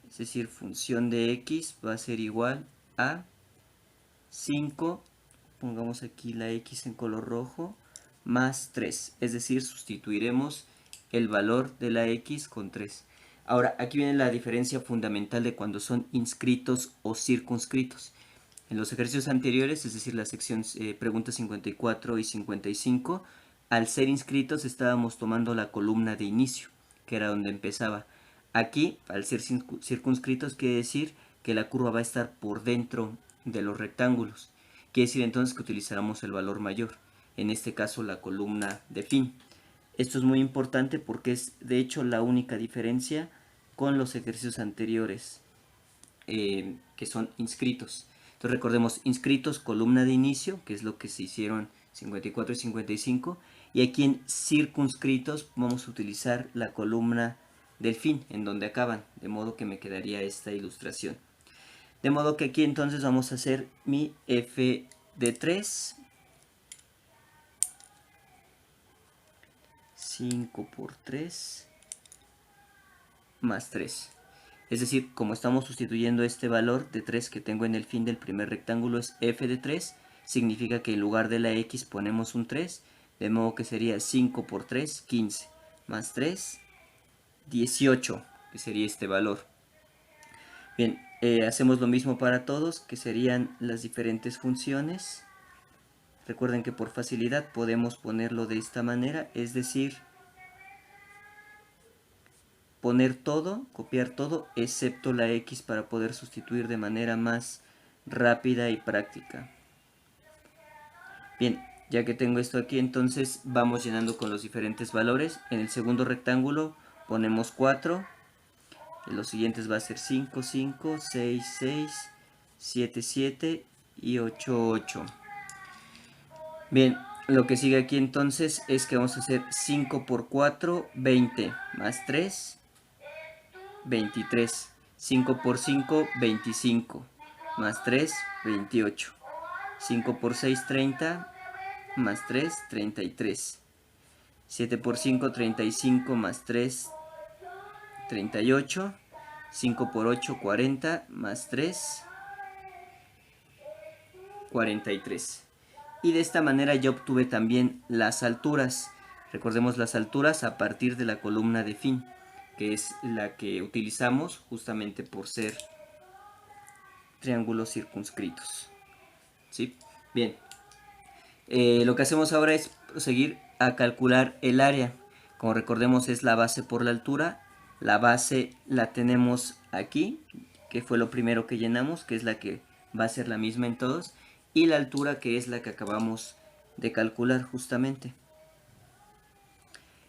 Es decir, función de x va a ser igual a 5, pongamos aquí la x en color rojo, más 3. Es decir, sustituiremos el valor de la x con 3. Ahora, aquí viene la diferencia fundamental de cuando son inscritos o circunscritos. En los ejercicios anteriores, es decir, las secciones preguntas 54 y 55, al ser inscritos estábamos tomando la columna de inicio, que era donde empezaba. Aquí, al ser circunscritos, quiere decir que la curva va a estar por dentro de los rectángulos. Quiere decir entonces que utilizaremos el valor mayor, en este caso la columna de fin. Esto es muy importante porque es de hecho la única diferencia con los ejercicios anteriores que son inscritos. Entonces recordemos, inscritos, columna de inicio, que es lo que se hicieron 54 y 55, y aquí en circunscritos vamos a utilizar la columna del fin, en donde acaban, de modo que me quedaría esta ilustración. De modo que aquí entonces vamos a hacer mi f de 3, 5 por 3, más 3. Es decir, como estamos sustituyendo este valor de 3 que tengo en el fin del primer rectángulo es f de 3, significa que en lugar de la x ponemos un 3, de modo que sería 5 por 3, 15, más 3, 18, que sería este valor. Bien, hacemos lo mismo para todos, que serían las diferentes funciones. Recuerden que por facilidad podemos ponerlo de esta manera, es decir, poner todo, copiar todo, excepto la x para poder sustituir de manera más rápida y práctica. Bien, ya que tengo esto aquí, entonces vamos llenando con los diferentes valores. En el segundo rectángulo ponemos 4, en los siguientes va a ser 5, 5, 6, 6, 7, 7 y 8, 8. Bien, lo que sigue aquí entonces es que vamos a hacer 5 por 4, 20, más 3, 23. 5 por 5, 25, más 3, 28. 5 por 6, 30, más 3, 33. 7 por 5, 35, más 3, 38. 5 por 8, 40, más 3, 43. Y de esta manera yo obtuve también las alturas. Recordemos las alturas a partir de la columna de fin, que es la que utilizamos justamente por ser triángulos circunscritos. ¿Sí? Bien. Lo que hacemos ahora es proseguir a calcular el área. Como recordemos es la base por la altura. La base la tenemos aquí, que fue lo primero que llenamos, que es la que va a ser la misma en todos. Y la altura, que es la que acabamos de calcular justamente.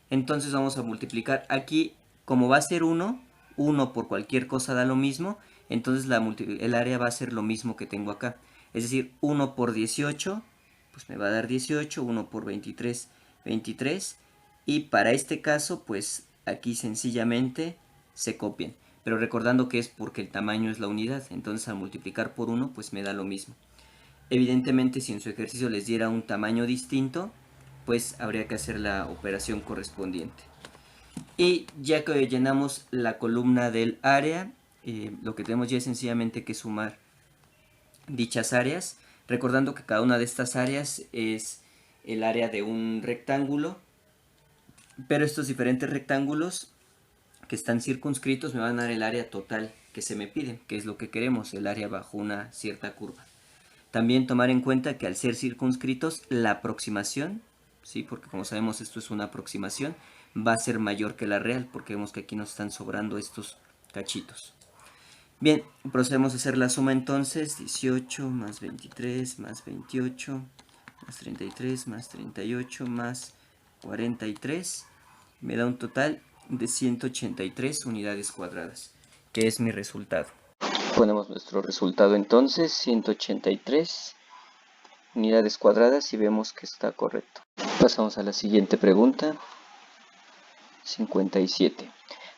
Entonces vamos a multiplicar aquí, como va a ser 1, 1 por cualquier cosa da lo mismo, entonces el área va a ser lo mismo que tengo acá. Es decir, 1 por 18, pues me va a dar 18, 1 por 23, 23. Y para este caso, pues aquí sencillamente se copian. Pero recordando que es porque el tamaño es la unidad, entonces al multiplicar por 1, pues me da lo mismo. Evidentemente, si en su ejercicio les diera un tamaño distinto, pues habría que hacer la operación correspondiente. Y ya que llenamos la columna del área, lo que tenemos ya es sencillamente que sumar dichas áreas, recordando que cada una de estas áreas es el área de un rectángulo, pero estos diferentes rectángulos que están circunscritos me van a dar el área total que se me pide, que es lo que queremos, el área bajo una cierta curva. También tomar en cuenta que al ser circunscritos, la aproximación, ¿sí? Porque como sabemos esto es una aproximación, va a ser mayor que la real, porque vemos que aquí nos están sobrando estos cachitos. Bien, procedemos a hacer la suma entonces, 18 más 23 más 28 más 33 más 38 más 43, me da un total de 183 unidades cuadradas, que es mi resultado. Ponemos nuestro resultado entonces, 183 unidades cuadradas y vemos que está correcto. Pasamos a la siguiente pregunta. 57.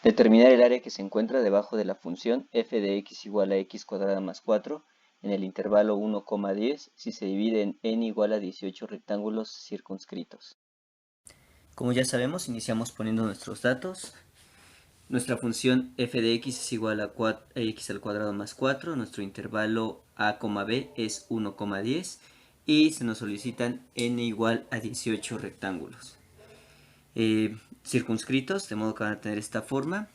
Determinar el área que se encuentra debajo de la función f de x igual a x cuadrada más 4 en el intervalo 1,10 si se divide en n igual a 18 rectángulos circunscritos. Como ya sabemos, iniciamos poniendo nuestros datos. Nuestra función f de x es igual a x al cuadrado más 4. Nuestro intervalo a, b es 1,10 y se nos solicitan n igual a 18 rectángulos circunscritos, de modo que van a tener esta forma.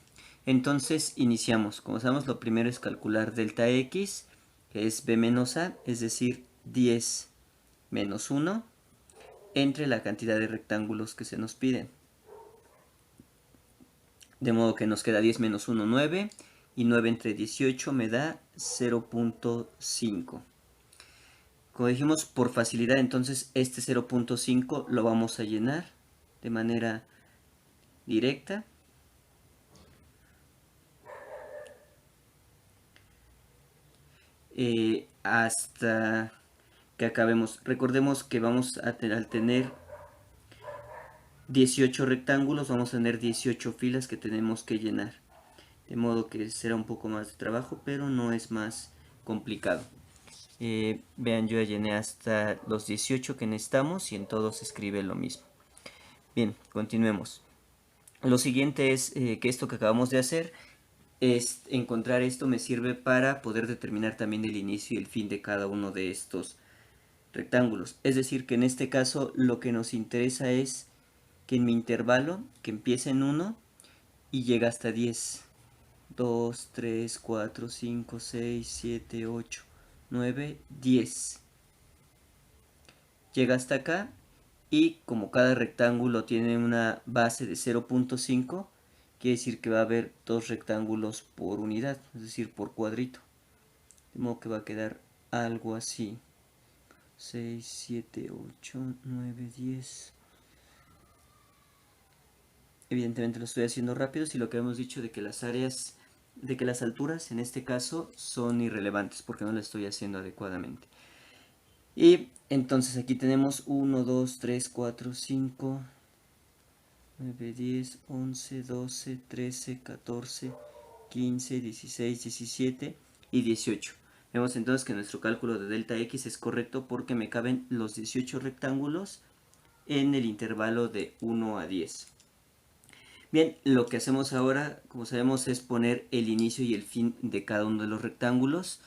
Entonces iniciamos. Como sabemos, lo primero es calcular delta x, que es b menos a, es decir, 10 menos 1, entre la cantidad de rectángulos que se nos piden. De modo que nos queda 10 menos 1, 9, y 9 entre 18 me da 0.5. Como dijimos, por facilidad, entonces este 0.5 lo vamos a llenar de manera directa. Hasta que acabemos. Recordemos que vamos a al tener 18 rectángulos, vamos a tener 18 filas que tenemos que llenar. De modo que será un poco más de trabajo, pero no es más complicado. Vean, yo ya llené hasta los 18 que necesitamos y en todos se escribe lo mismo. Bien, continuemos. Lo siguiente es que esto que acabamos de hacer, es encontrar esto me sirve para poder determinar también el inicio y el fin de cada uno de estos rectángulos. Es decir, que en este caso lo que nos interesa es que en mi intervalo, que empiece en 1 y llega hasta 10. 2, 3, 4, 5, 6, 7, 8, 9, 10. Llega hasta acá y como cada rectángulo tiene una base de 0.5, quiere decir que va a haber dos rectángulos por unidad, es decir, por cuadrito. De modo que va a quedar algo así. 6, 7, 8, 9, 10. Evidentemente lo estoy haciendo rápido, si lo que hemos dicho de que las áreas, de que las alturas en este caso son irrelevantes porque no lo estoy haciendo adecuadamente. Y Entonces aquí tenemos 1, 2, 3, 4, 5, 9, 10, 11, 12, 13, 14, 15, 16, 17 y 18. Vemos entonces que nuestro cálculo de delta x es correcto porque me caben los 18 rectángulos en el intervalo de 1 a 10. Bien, lo que hacemos ahora, como sabemos, es poner el inicio y el fin de cada uno de los rectángulos.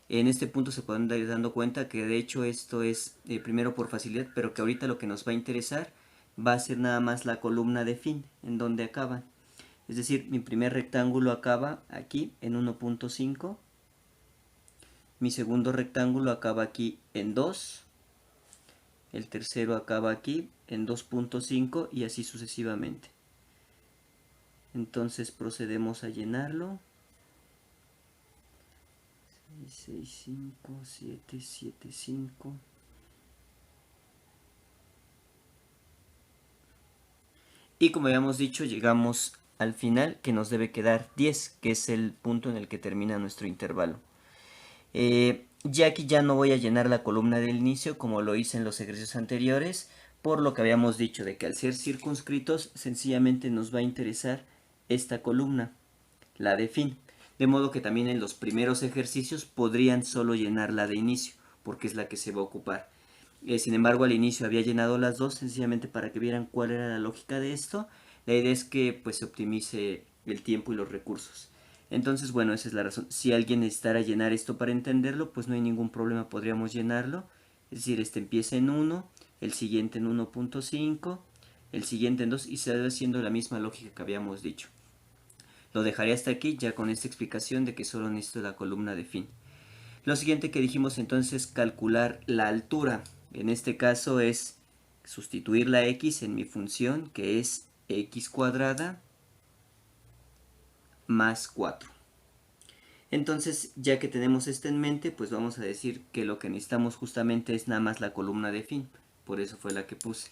En este punto se pueden ir dando cuenta que de hecho esto es primero por facilidad, pero que ahorita lo que nos va a interesar va a ser nada más la columna de fin, en donde acaban. Es decir, mi primer rectángulo acaba aquí en 1.5, mi segundo rectángulo acaba aquí en 2, el tercero acaba aquí en 2.5 y así sucesivamente. Entonces procedemos a llenarlo. 6, 5, 7, 7, 5. Y como habíamos dicho, llegamos al final, que nos debe quedar 10, que es el punto en el que termina nuestro intervalo. Ya aquí ya no voy a llenar la columna del inicio como lo hice en los ejercicios anteriores, por lo que habíamos dicho de que al ser circunscritos sencillamente nos va a interesar esta columna, la de fin. De modo que también en los primeros ejercicios podrían solo llenar la de inicio, porque es la que se va a ocupar. Sin embargo, al inicio había llenado las dos, sencillamente para que vieran cuál era la lógica de esto. La idea es que pues se optimice el tiempo y los recursos. Entonces, bueno, esa es la razón. Si alguien necesitara llenar esto para entenderlo, pues no hay ningún problema, podríamos llenarlo. Es decir, este empieza en 1, el siguiente en 1.5, el siguiente en 2 y se va haciendo la misma lógica que habíamos dicho. Lo dejaré hasta aquí ya con esta explicación de que solo necesito la columna de fin. Lo siguiente que dijimos entonces es calcular la altura. En este caso es sustituir la x en mi función que es x cuadrada más 4. Entonces, ya que tenemos esto en mente, pues vamos a decir que lo que necesitamos justamente es nada más la columna de fin. Por eso fue la que puse.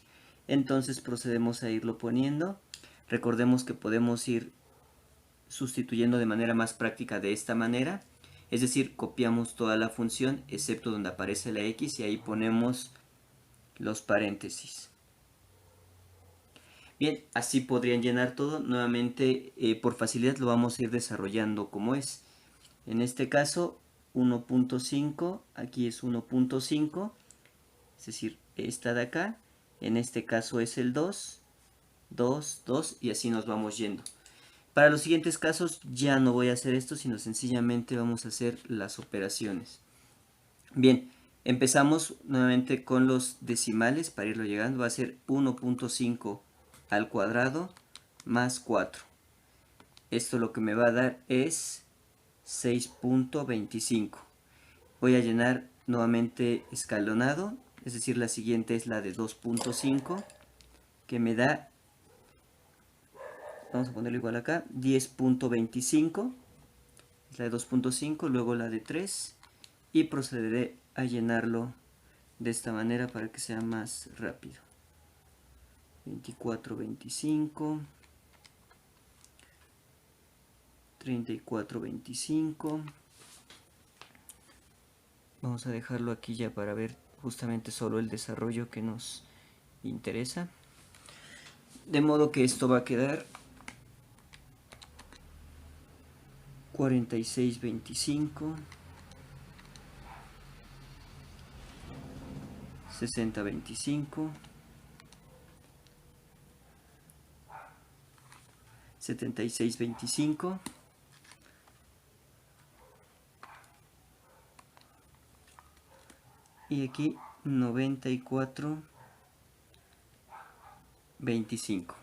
Entonces procedemos a irlo poniendo. Recordemos que podemos ir sustituyendo de manera más práctica de esta manera. Es decir, copiamos toda la función excepto donde aparece la x y ahí ponemos los paréntesis. Bien, así podrían llenar todo. Nuevamente, por facilidad lo vamos a ir desarrollando como es. En este caso, 1.5, aquí es 1.5, es decir, esta de acá. En este caso es el 2, 2, 2 y así nos vamos yendo. Para los siguientes casos ya no voy a hacer esto, sino sencillamente vamos a hacer las operaciones. Bien, empezamos nuevamente con los decimales para irlo llegando. Va a ser 1.5 al cuadrado más 4. Esto lo que me va a dar es 6.25. Voy a llenar nuevamente escalonado, es decir, la siguiente es la de 2.5, que me da, vamos a ponerlo igual acá, 10.25. Es la de 2.5, luego la de 3 y procederé a llenarlo de esta manera para que sea más rápido. 24, 25, 34, 25. Vamos a dejarlo aquí ya para ver justamente solo el desarrollo que nos interesa. De modo que esto va a quedar 46, 25, 60, 25, 76, 25, y aquí 94, 25.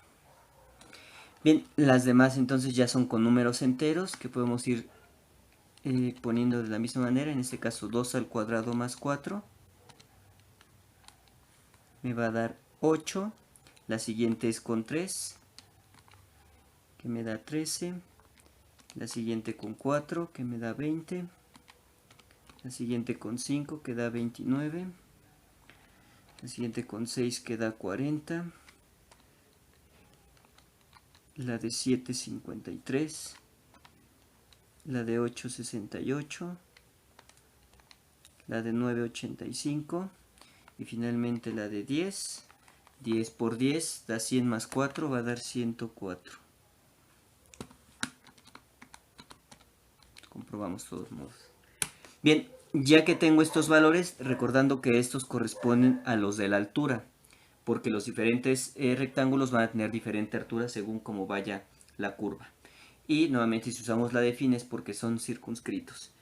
Bien, las demás entonces ya son con números enteros que podemos ir poniendo de la misma manera. En este caso 2 al cuadrado más 4 me va a dar 8. La siguiente es con 3, que me da 13. La siguiente con 4, que me da 20. La siguiente con 5, que da 29. La siguiente con 6, que da 40. La de 7, 53. La de 8, 68. La de 9, 85. y finalmente la de 10. 10 por 10 da 100 más 4, va a dar 104. Comprobamos de todos modos. Bien, ya que tengo estos valores, recordando que estos corresponden a los de la altura, porque los diferentes rectángulos van a tener diferente altura según cómo vaya la curva. Y nuevamente si usamos la de fines porque son circunscritos.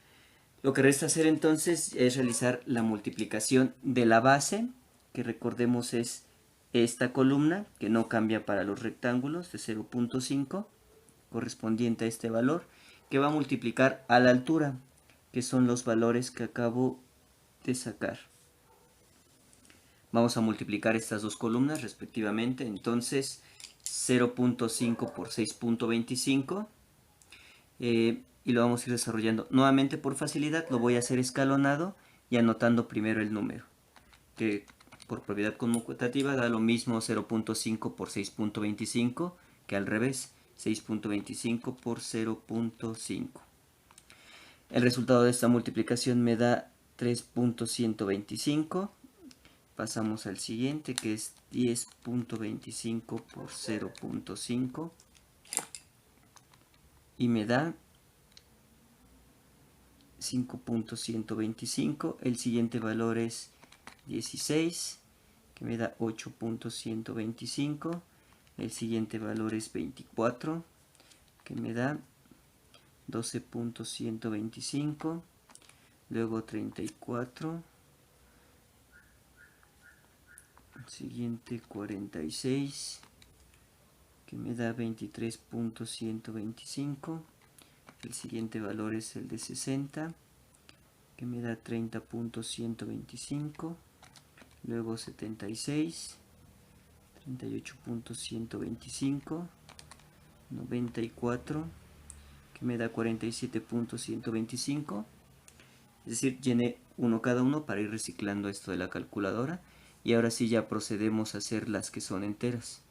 Lo que resta hacer entonces es realizar la multiplicación de la base, que recordemos es esta columna, que no cambia para los rectángulos, de 0.5, correspondiente a este valor, que va a multiplicar a la altura, que son los valores que acabo de sacar. Vamos a multiplicar estas dos columnas respectivamente, entonces 0.5 por 6.25, y lo vamos a ir desarrollando. Nuevamente por facilidad lo voy a hacer escalonado y anotando primero el número, que por propiedad conmutativa da lo mismo 0.5 por 6.25 que al revés, 6.25 por 0.5. El resultado de esta multiplicación me da 3.125. Pasamos al siguiente, que es 10.25 por 0.5 y me da 5.125. El siguiente valor es 16, que me da 8.125. El siguiente valor es 24, que me da 12.125. Luego 34. El siguiente 46, que me da 23.125. El siguiente valor es el de 60, que me da 30.125. Luego 76, 38.125. 94, que me da 47.125. Es decir, llené uno cada uno para ir reciclando esto de la calculadora. Y ahora sí ya procedemos a hacer las que son enteras.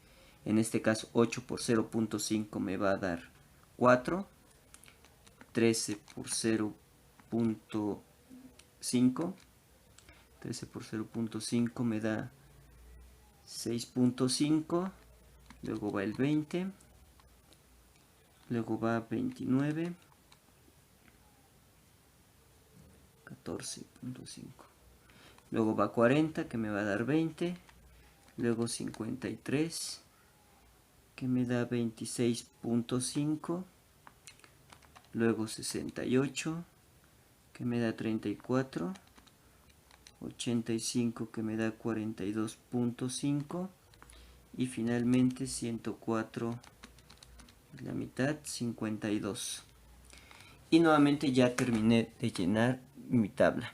En este caso 8 por 0.5 me va a dar 4. 13 por 0.5. 13 por 0.5 me da 6.5. Luego va el 20. Luego va 29. 14.5. Luego va 40, que me va a dar 20. Luego 53, que me da 26.5. Luego 68, que me da 34. 85, que me da 42.5. Y finalmente 104, la mitad, 52. Y nuevamente ya terminé de llenar mi tabla.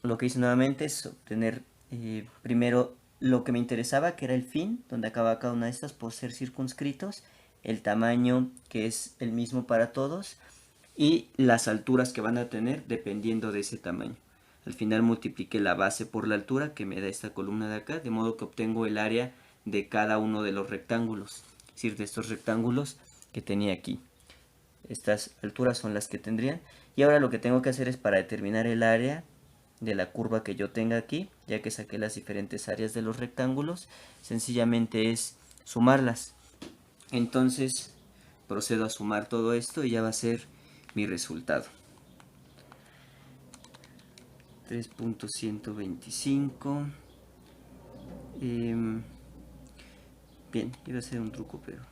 Lo que hice nuevamente es obtener primero lo que me interesaba, que era el fin, donde acaba cada una de estas por ser circunscritos, el tamaño que es el mismo para todos y las alturas que van a tener dependiendo de ese tamaño. Al final multipliqué la base por la altura que me da esta columna de acá, de modo que obtengo el área de cada uno de los rectángulos, es decir, de estos rectángulos que tenía aquí. Estas alturas son las que tendrían. Y ahora lo que tengo que hacer es, para determinar el área de la curva que yo tenga aquí, ya que saqué las diferentes áreas de los rectángulos, sencillamente es sumarlas. Entonces procedo a sumar todo esto y ya va a ser mi resultado. 3.125. Bien, iba a ser un truco, pero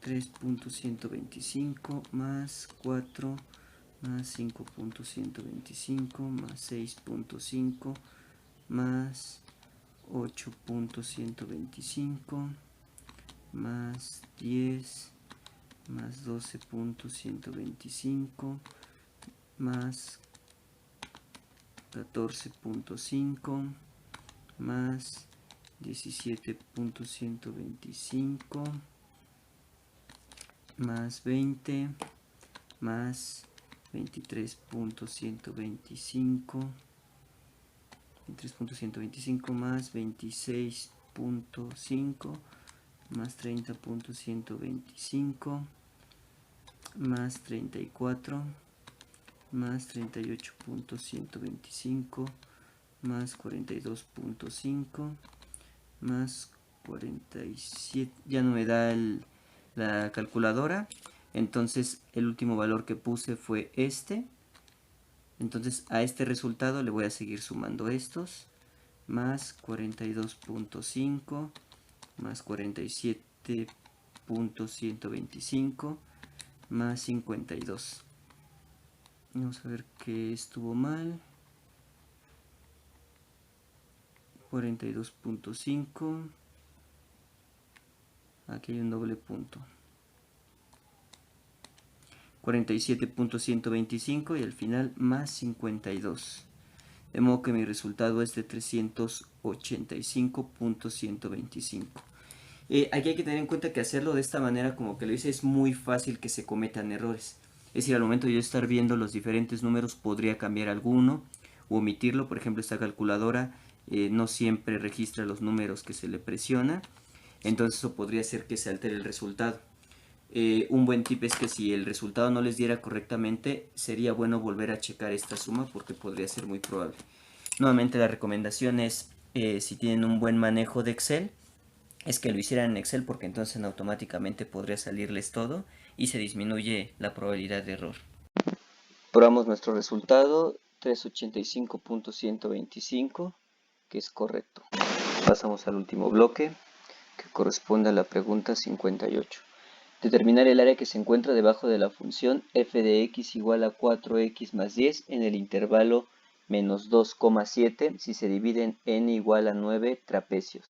3.125 más 4 más 5.125 más 6.5 más 8.125 más 10 más 12.125 más 14.5 más 17.125 más 20 más 23.125 más 26.5 más 30.125 más 34 más 38.125 más 42.5 más 47, ya no me da la calculadora, entonces el último valor que puse fue este. Entonces a este resultado le voy a seguir sumando estos, más 42.5 más 47.125 más 52. Vamos a ver qué estuvo mal. 42.5. Aquí hay un doble punto. 47.125 y al final más 52. De modo que mi resultado es de 385.125. Aquí hay que tener en cuenta que hacerlo de esta manera, como que lo hice, es muy fácil que se cometan errores. Es decir, al momento de yo estar viendo los diferentes números, podría cambiar alguno o omitirlo. Por ejemplo, esta calculadora no siempre registra los números que se le presiona. Entonces eso podría hacer que se altere el resultado. Un buen tip es que si el resultado no les diera correctamente, sería bueno volver a checar esta suma porque podría ser muy probable. Nuevamente la recomendación es, si tienen un buen manejo de Excel, es que lo hicieran en Excel porque entonces automáticamente podría salirles todo y se disminuye la probabilidad de error. Probamos nuestro resultado, 385.125, que es correcto. Pasamos al último bloque, que corresponde a la pregunta 58. Determinar el área que se encuentra debajo de la función f de x igual a 4x más 10 en el intervalo menos 2,7 si se divide en n igual a 9 trapecios.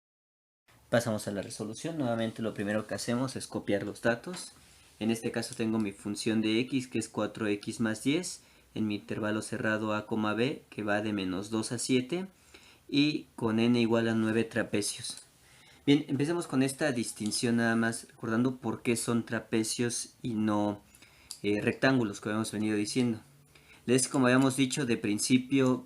Pasamos a la resolución. Nuevamente lo primero que hacemos es copiar los datos. En este caso tengo mi función de x, que es 4x más 10, en mi intervalo cerrado a, b, que va de menos 2 a 7, y con n igual a 9 trapecios. Bien, empecemos con esta distinción nada más, recordando por qué son trapecios y no rectángulos, que habíamos venido diciendo. Como habíamos dicho de principio,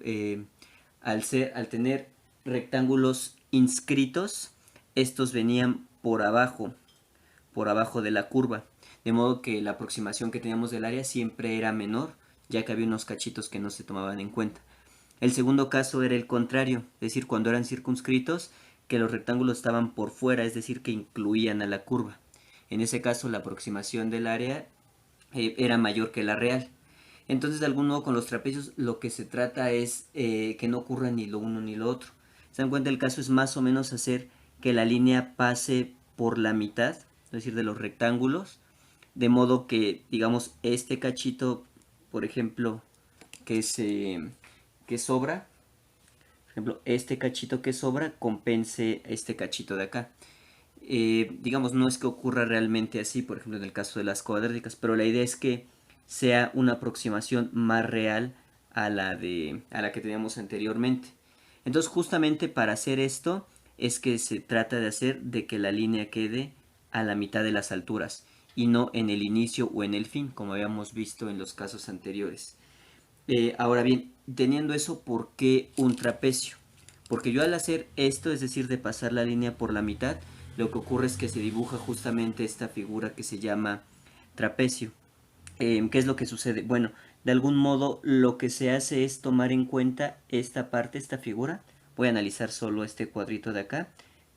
al tener rectángulos inscritos, estos venían por abajo de la curva, de modo que la aproximación que teníamos del área siempre era menor, ya que había unos cachitos que no se tomaban en cuenta. El segundo caso era el contrario, es decir, cuando eran circunscritos, que los rectángulos estaban por fuera, es decir, que incluían a la curva. En ese caso, la aproximación del área era mayor que la real. Entonces, de algún modo, con los trapecios lo que se trata es que no ocurra ni lo uno ni lo otro. Se dan cuenta, el caso es más o menos hacer que la línea pase por la mitad, es decir, de los rectángulos, de modo que, digamos, este cachito, por ejemplo, que sobra, por ejemplo, este cachito que sobra compense este cachito de acá. Digamos, no es que ocurra realmente así, por ejemplo, en el caso de las cuadráticas, pero la idea es que sea una aproximación más real a la que teníamos anteriormente. Entonces, justamente para hacer esto es que se trata de hacer de que la línea quede a la mitad de las alturas y no en el inicio o en el fin, como habíamos visto en los casos anteriores. Ahora bien, teniendo eso, ¿por qué un trapecio? Porque yo al hacer esto, es decir, de pasar la línea por la mitad, lo que ocurre es que se dibuja justamente esta figura que se llama trapecio. ¿Qué es lo que sucede? Bueno, de algún modo lo que se hace es tomar en cuenta esta parte, esta figura. Voy a analizar solo este cuadrito de acá.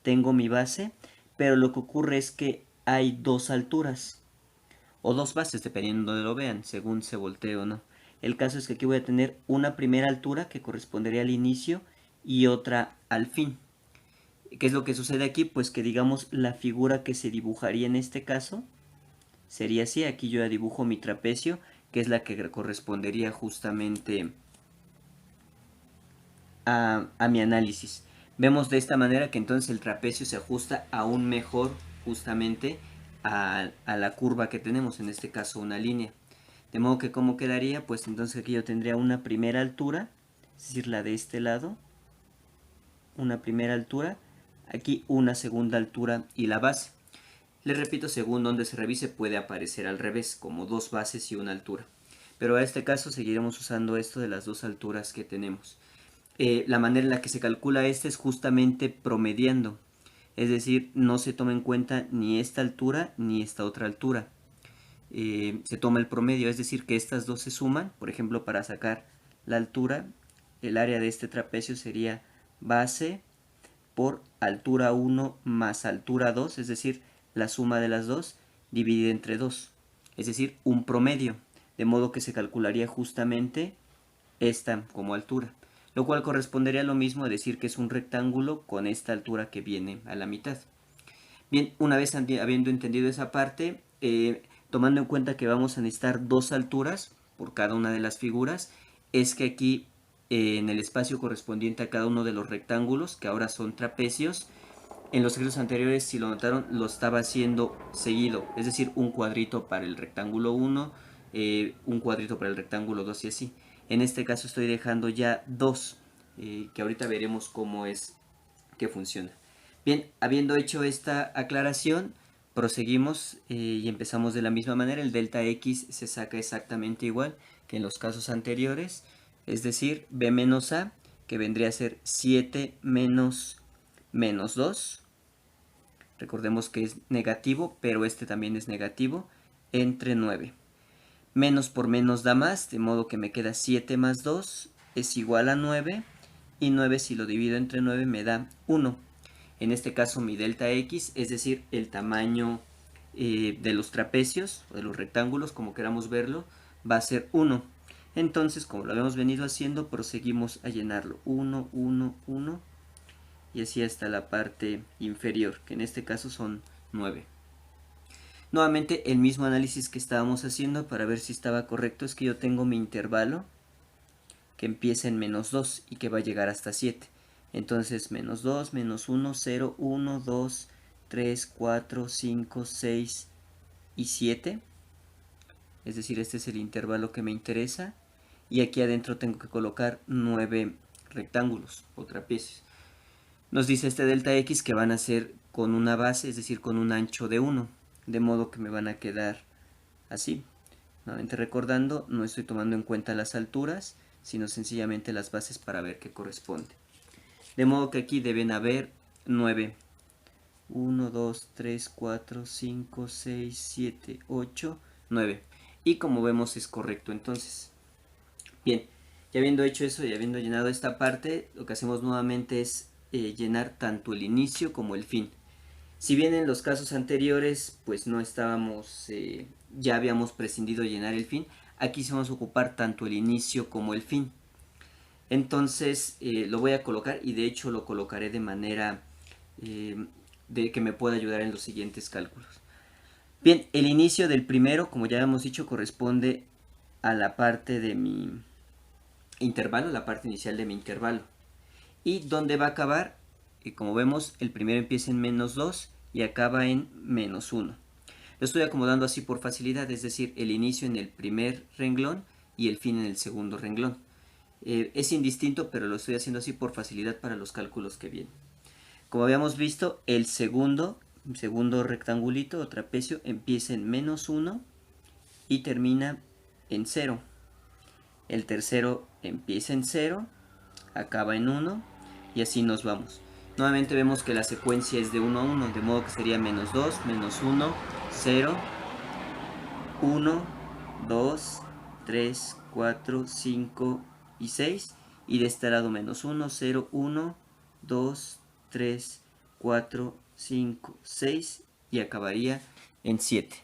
Tengo mi base, pero lo que ocurre es que hay dos alturas o dos bases, dependiendo de lo vean, según se voltee o no. El caso es que aquí voy a tener una primera altura que correspondería al inicio y otra al fin. ¿Qué es lo que sucede aquí? Pues que digamos la figura que se dibujaría en este caso sería así. Aquí yo ya dibujo mi trapecio, que es la que correspondería justamente a mi análisis. Vemos de esta manera que entonces el trapecio se ajusta aún mejor justamente a la curva que tenemos, en este caso una línea. De modo que ¿cómo quedaría? Pues entonces aquí yo tendría una primera altura, es decir, la de este lado, una primera altura, aquí una segunda altura y la base. Les repito, según donde se revise puede aparecer al revés, como dos bases y una altura. Pero a este caso seguiremos usando esto de las dos alturas que tenemos. La manera en la que se calcula este es justamente promediando. Es decir, no se toma en cuenta ni esta altura ni esta otra altura. se toma el promedio, es decir, que estas dos se suman. Por ejemplo, para sacar la altura, el área de este trapecio sería base por altura 1 más altura 2, es decir, la suma de las dos dividida entre 2, es decir, un promedio, de modo que se calcularía justamente esta como altura, lo cual correspondería a lo mismo a decir que es un rectángulo con esta altura que viene a la mitad. Bien, una vez habiendo entendido esa parte, tomando en cuenta que vamos a necesitar dos alturas por cada una de las figuras, es que aquí en el espacio correspondiente a cada uno de los rectángulos, que ahora son trapecios, en los ejercicios anteriores, si lo notaron, lo estaba haciendo seguido, es decir, un cuadrito para el rectángulo 1, un cuadrito para el rectángulo 2 y así. En este caso estoy dejando ya dos, que ahorita veremos cómo es que funciona. Bien, habiendo hecho esta aclaración, proseguimos y empezamos de la misma manera. El delta x se saca exactamente igual que en los casos anteriores, es decir, b menos a, que vendría a ser 7 menos 2. Recordemos que es negativo, pero este también es negativo, entre 9. Menos por menos da más, de modo que me queda 7 más 2 es igual a 9, y 9 si lo divido entre 9 me da 1. En este caso mi delta x, es decir, el tamaño de los trapecios, o de los rectángulos, como queramos verlo, va a ser 1. Entonces, como lo habíamos venido haciendo, proseguimos a llenarlo. 1, 1, 1, y así hasta la parte inferior, que en este caso son 9. Nuevamente el mismo análisis que estábamos haciendo para ver si estaba correcto es que yo tengo mi intervalo que empieza en menos 2 y que va a llegar hasta 7. Entonces menos 2, menos 1, 0, 1, 2, 3, 4, 5, 6 y 7. Es decir, este es el intervalo que me interesa. Y aquí adentro tengo que colocar 9 rectángulos o trapecios. Nos dice este delta x que van a ser con una base, es decir, con un ancho de 1. De modo que me van a quedar así. Nuevamente recordando, no estoy tomando en cuenta las alturas, sino sencillamente las bases para ver qué corresponde. De modo que aquí deben haber 9. 1, 2, 3, 4, 5, 6, 7, 8, 9. Y como vemos es correcto entonces. Bien, ya habiendo hecho eso y habiendo llenado esta parte, lo que hacemos nuevamente es llenar tanto el inicio como el fin. Si bien en los casos anteriores pues no estábamos, ya habíamos prescindido de llenar el fin, aquí sí vamos a ocupar tanto el inicio como el fin. Entonces lo voy a colocar, y de hecho lo colocaré de manera de que me pueda ayudar en los siguientes cálculos. Bien, el inicio del primero, como ya hemos dicho, corresponde a la parte de mi intervalo, la parte inicial de mi intervalo. Y donde va a acabar, como vemos, el primero empieza en menos 2 y acaba en menos 1. Lo estoy acomodando así por facilidad, es decir, el inicio en el primer renglón y el fin en el segundo renglón. Es indistinto, pero lo estoy haciendo así por facilidad para los cálculos que vienen. Como habíamos visto, el segundo rectangulito o trapecio empieza en menos 1 y termina en 0. El tercero empieza en 0, acaba en 1 y así nos vamos. Nuevamente vemos que la secuencia es de 1 a 1, de modo que sería menos 2, menos 1, 0, 1, 2, 3, 4, 5 y 6. Y de este lado menos 1, 0, 1, 2, 3, 4, 5, 6 y acabaría en 7.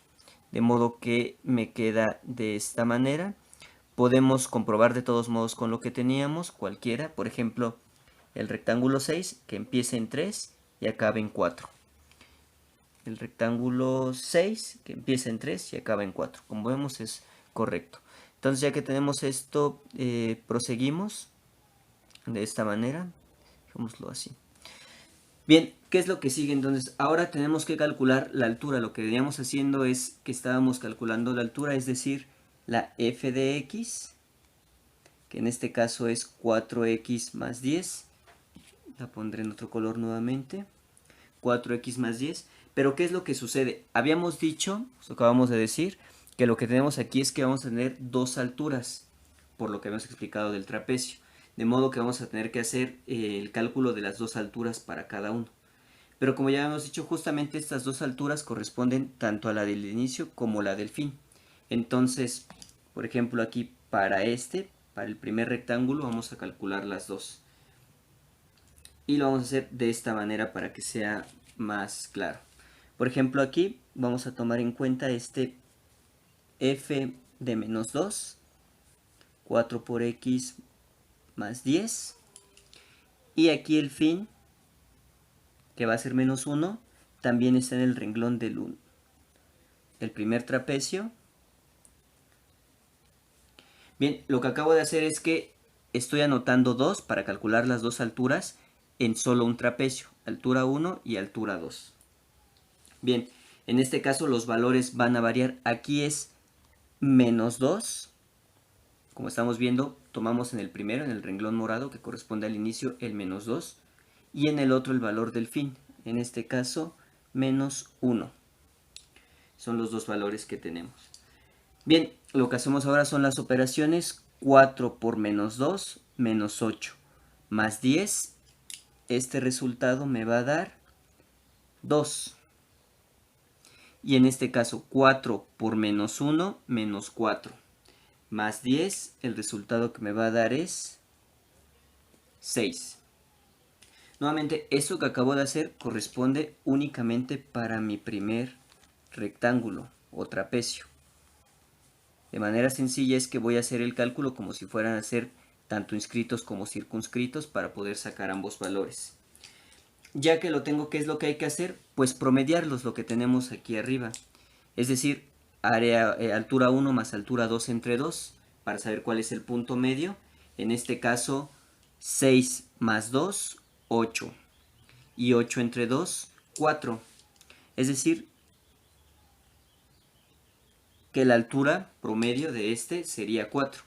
De modo que me queda de esta manera. Podemos comprobar de todos modos con lo que teníamos, cualquiera. Por ejemplo, el rectángulo 6 que empieza en 3 y acaba en 4. El rectángulo 6 que empieza en 3 y acaba en 4. Como vemos es correcto. Entonces ya que tenemos esto, proseguimos de esta manera. Dejémoslo así. Bien, ¿qué es lo que sigue? Entonces ahora tenemos que calcular la altura. Lo que veníamos haciendo es que estábamos calculando la altura, es decir, la f de x, que en este caso es 4x más 10. La pondré en otro color nuevamente. 4x más 10. Pero ¿qué es lo que sucede? Habíamos dicho, acabamos de decir, que lo que tenemos aquí es que vamos a tener dos alturas, por lo que habíamos explicado del trapecio. De modo que vamos a tener que hacer el cálculo de las dos alturas para cada uno. Pero como ya hemos dicho, justamente estas dos alturas corresponden tanto a la del inicio como a la del fin. Entonces, por ejemplo, aquí para el primer rectángulo, vamos a calcular las dos. Y lo vamos a hacer de esta manera para que sea más claro. Por ejemplo, aquí vamos a tomar en cuenta este f de menos 2, 4 por x más 10. Y aquí el fin, que va a ser menos 1, también está en el renglón del primer trapecio. Bien, lo que acabo de hacer es que estoy anotando 2 para calcular las dos alturas en solo un trapecio, altura 1 y altura 2. Bien, en este caso los valores van a variar. Aquí es menos 2. Como estamos viendo, tomamos en el primero, en el renglón morado, que corresponde al inicio, el menos 2. Y en el otro el valor del fin. En este caso, menos 1. Son los dos valores que tenemos. Bien, lo que hacemos ahora son las operaciones. 4 por menos 2, menos 8, más 10. Este resultado me va a dar 2. Y en este caso 4 por menos 1, menos 4, más 10, el resultado que me va a dar es 6. Nuevamente, esto que acabo de hacer corresponde únicamente para mi primer rectángulo o trapecio. De manera sencilla es que voy a hacer el cálculo como si fueran a ser tanto inscritos como circunscritos para poder sacar ambos valores. Ya que lo tengo, ¿qué es lo que hay que hacer? Pues promediarlos, lo que tenemos aquí arriba. Es decir, altura 1 más altura 2 entre 2, para saber cuál es el punto medio. En este caso, 6 más 2, 8. Y 8 entre 2, 4. Es decir, que la altura promedio de este sería 4.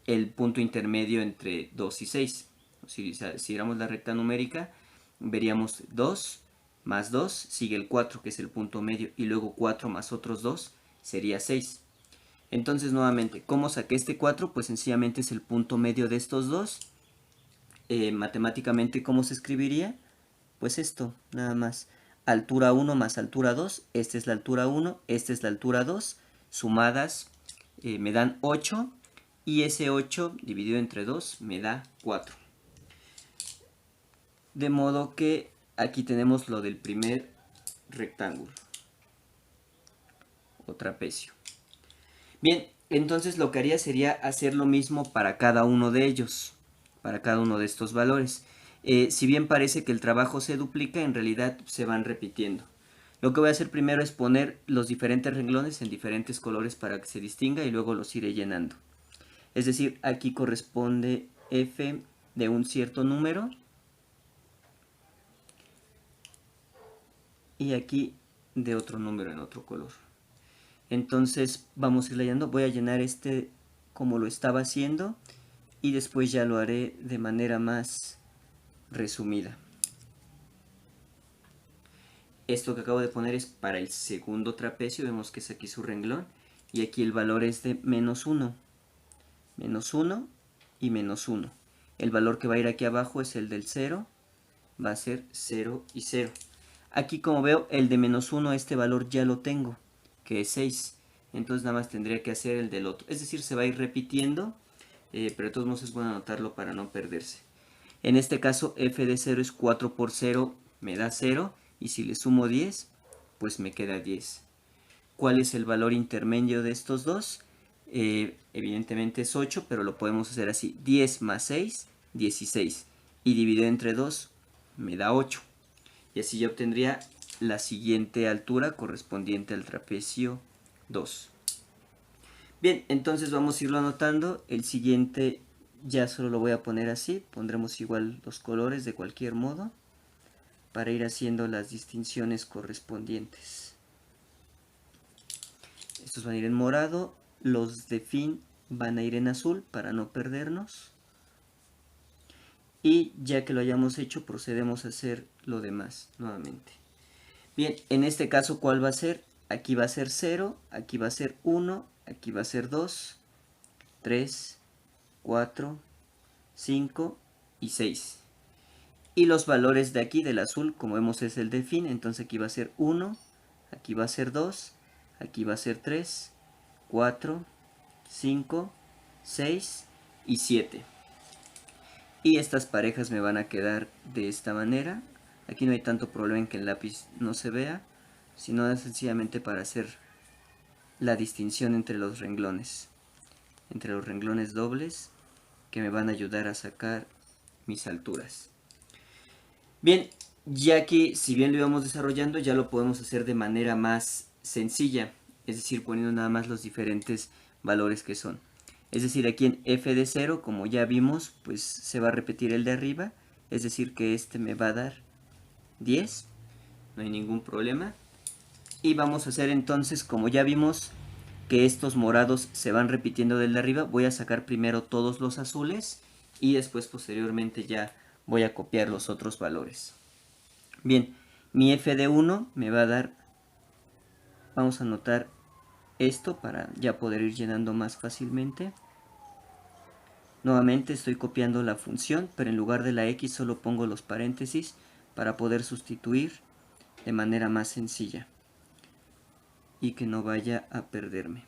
El punto intermedio entre 2 y 6. Si hiciéramos la recta numérica, veríamos 2 más 2, sigue el 4, que es el punto medio, y luego 4 más otros 2 sería 6. Entonces, nuevamente, ¿cómo saqué este 4? Pues sencillamente es el punto medio de estos dos. Matemáticamente, ¿cómo se escribiría? Pues esto, nada más. Altura 1 más altura 2, esta es la altura 1, esta es la altura 2, sumadas me dan 8, y ese 8 dividido entre 2 me da 4. De modo que aquí tenemos lo del primer rectángulo o trapecio. Bien, entonces lo que haría sería hacer lo mismo para cada uno de ellos, para cada uno de estos valores. Si bien parece que el trabajo se duplica, en realidad se van repitiendo. Lo que voy a hacer primero es poner los diferentes renglones en diferentes colores para que se distinga y luego los iré llenando. Es decir, aquí corresponde f de un cierto número y aquí de otro número en otro color. Entonces vamos a ir leyendo. Voy a llenar este como lo estaba haciendo y después ya lo haré de manera más resumida. Esto que acabo de poner es para el segundo trapecio. Vemos que es aquí su renglón y aquí el valor es de menos 1. Menos 1 y menos 1. El valor que va a ir aquí abajo es el del 0. Va a ser 0 y 0. Aquí, como veo, el de menos 1, este valor ya lo tengo, que es 6. Entonces nada más tendría que hacer el del otro. Es decir, se va a ir repitiendo, pero de todos modos es bueno anotarlo para no perderse. En este caso, f de 0 es 4 por 0, me da 0. Y si le sumo 10, pues me queda 10. ¿Cuál es el valor intermedio de estos dos? Evidentemente es 8, pero lo podemos hacer así. 10 más 6, 16. Y dividido entre 2, me da 8. Y así ya obtendría la siguiente altura correspondiente al trapecio 2. Bien, entonces vamos a irlo anotando. El siguiente ya solo lo voy a poner así. Pondremos igual los colores de cualquier modo para ir haciendo las distinciones correspondientes. Estos van a ir en morado. Los de fin van a ir en azul para no perdernos. Y ya que lo hayamos hecho, procedemos a hacer lo demás nuevamente. Bien, en este caso, ¿cuál va a ser? Aquí va a ser 0, aquí va a ser 1, aquí va a ser 2, 3, 4, 5 y 6. Y los valores de aquí, del azul, como vemos es el de fin, entonces aquí va a ser 1, aquí va a ser 2, aquí va a ser 3, 4, 5, 6 y 7. Y estas parejas me van a quedar de esta manera. Aquí no hay tanto problema en que el lápiz no se vea, sino es sencillamente para hacer la distinción entre los renglones dobles, que me van a ayudar a sacar mis alturas. Bien, ya aquí, si bien lo íbamos desarrollando, ya lo podemos hacer de manera más sencilla, es decir, poniendo nada más los diferentes valores que son. Es decir, aquí en f de 0, como ya vimos, pues se va a repetir el de arriba, es decir, que este me va a dar 10, no hay ningún problema. Y vamos a hacer entonces, como ya vimos, que estos morados se van repitiendo del de arriba, voy a sacar primero todos los azules y después posteriormente ya voy a copiar los otros valores. Bien, mi f de 1 me va a dar, vamos a anotar esto para ya poder ir llenando más fácilmente. Nuevamente estoy copiando la función, pero en lugar de la x solo pongo los paréntesis para poder sustituir de manera más sencilla y que no vaya a perderme.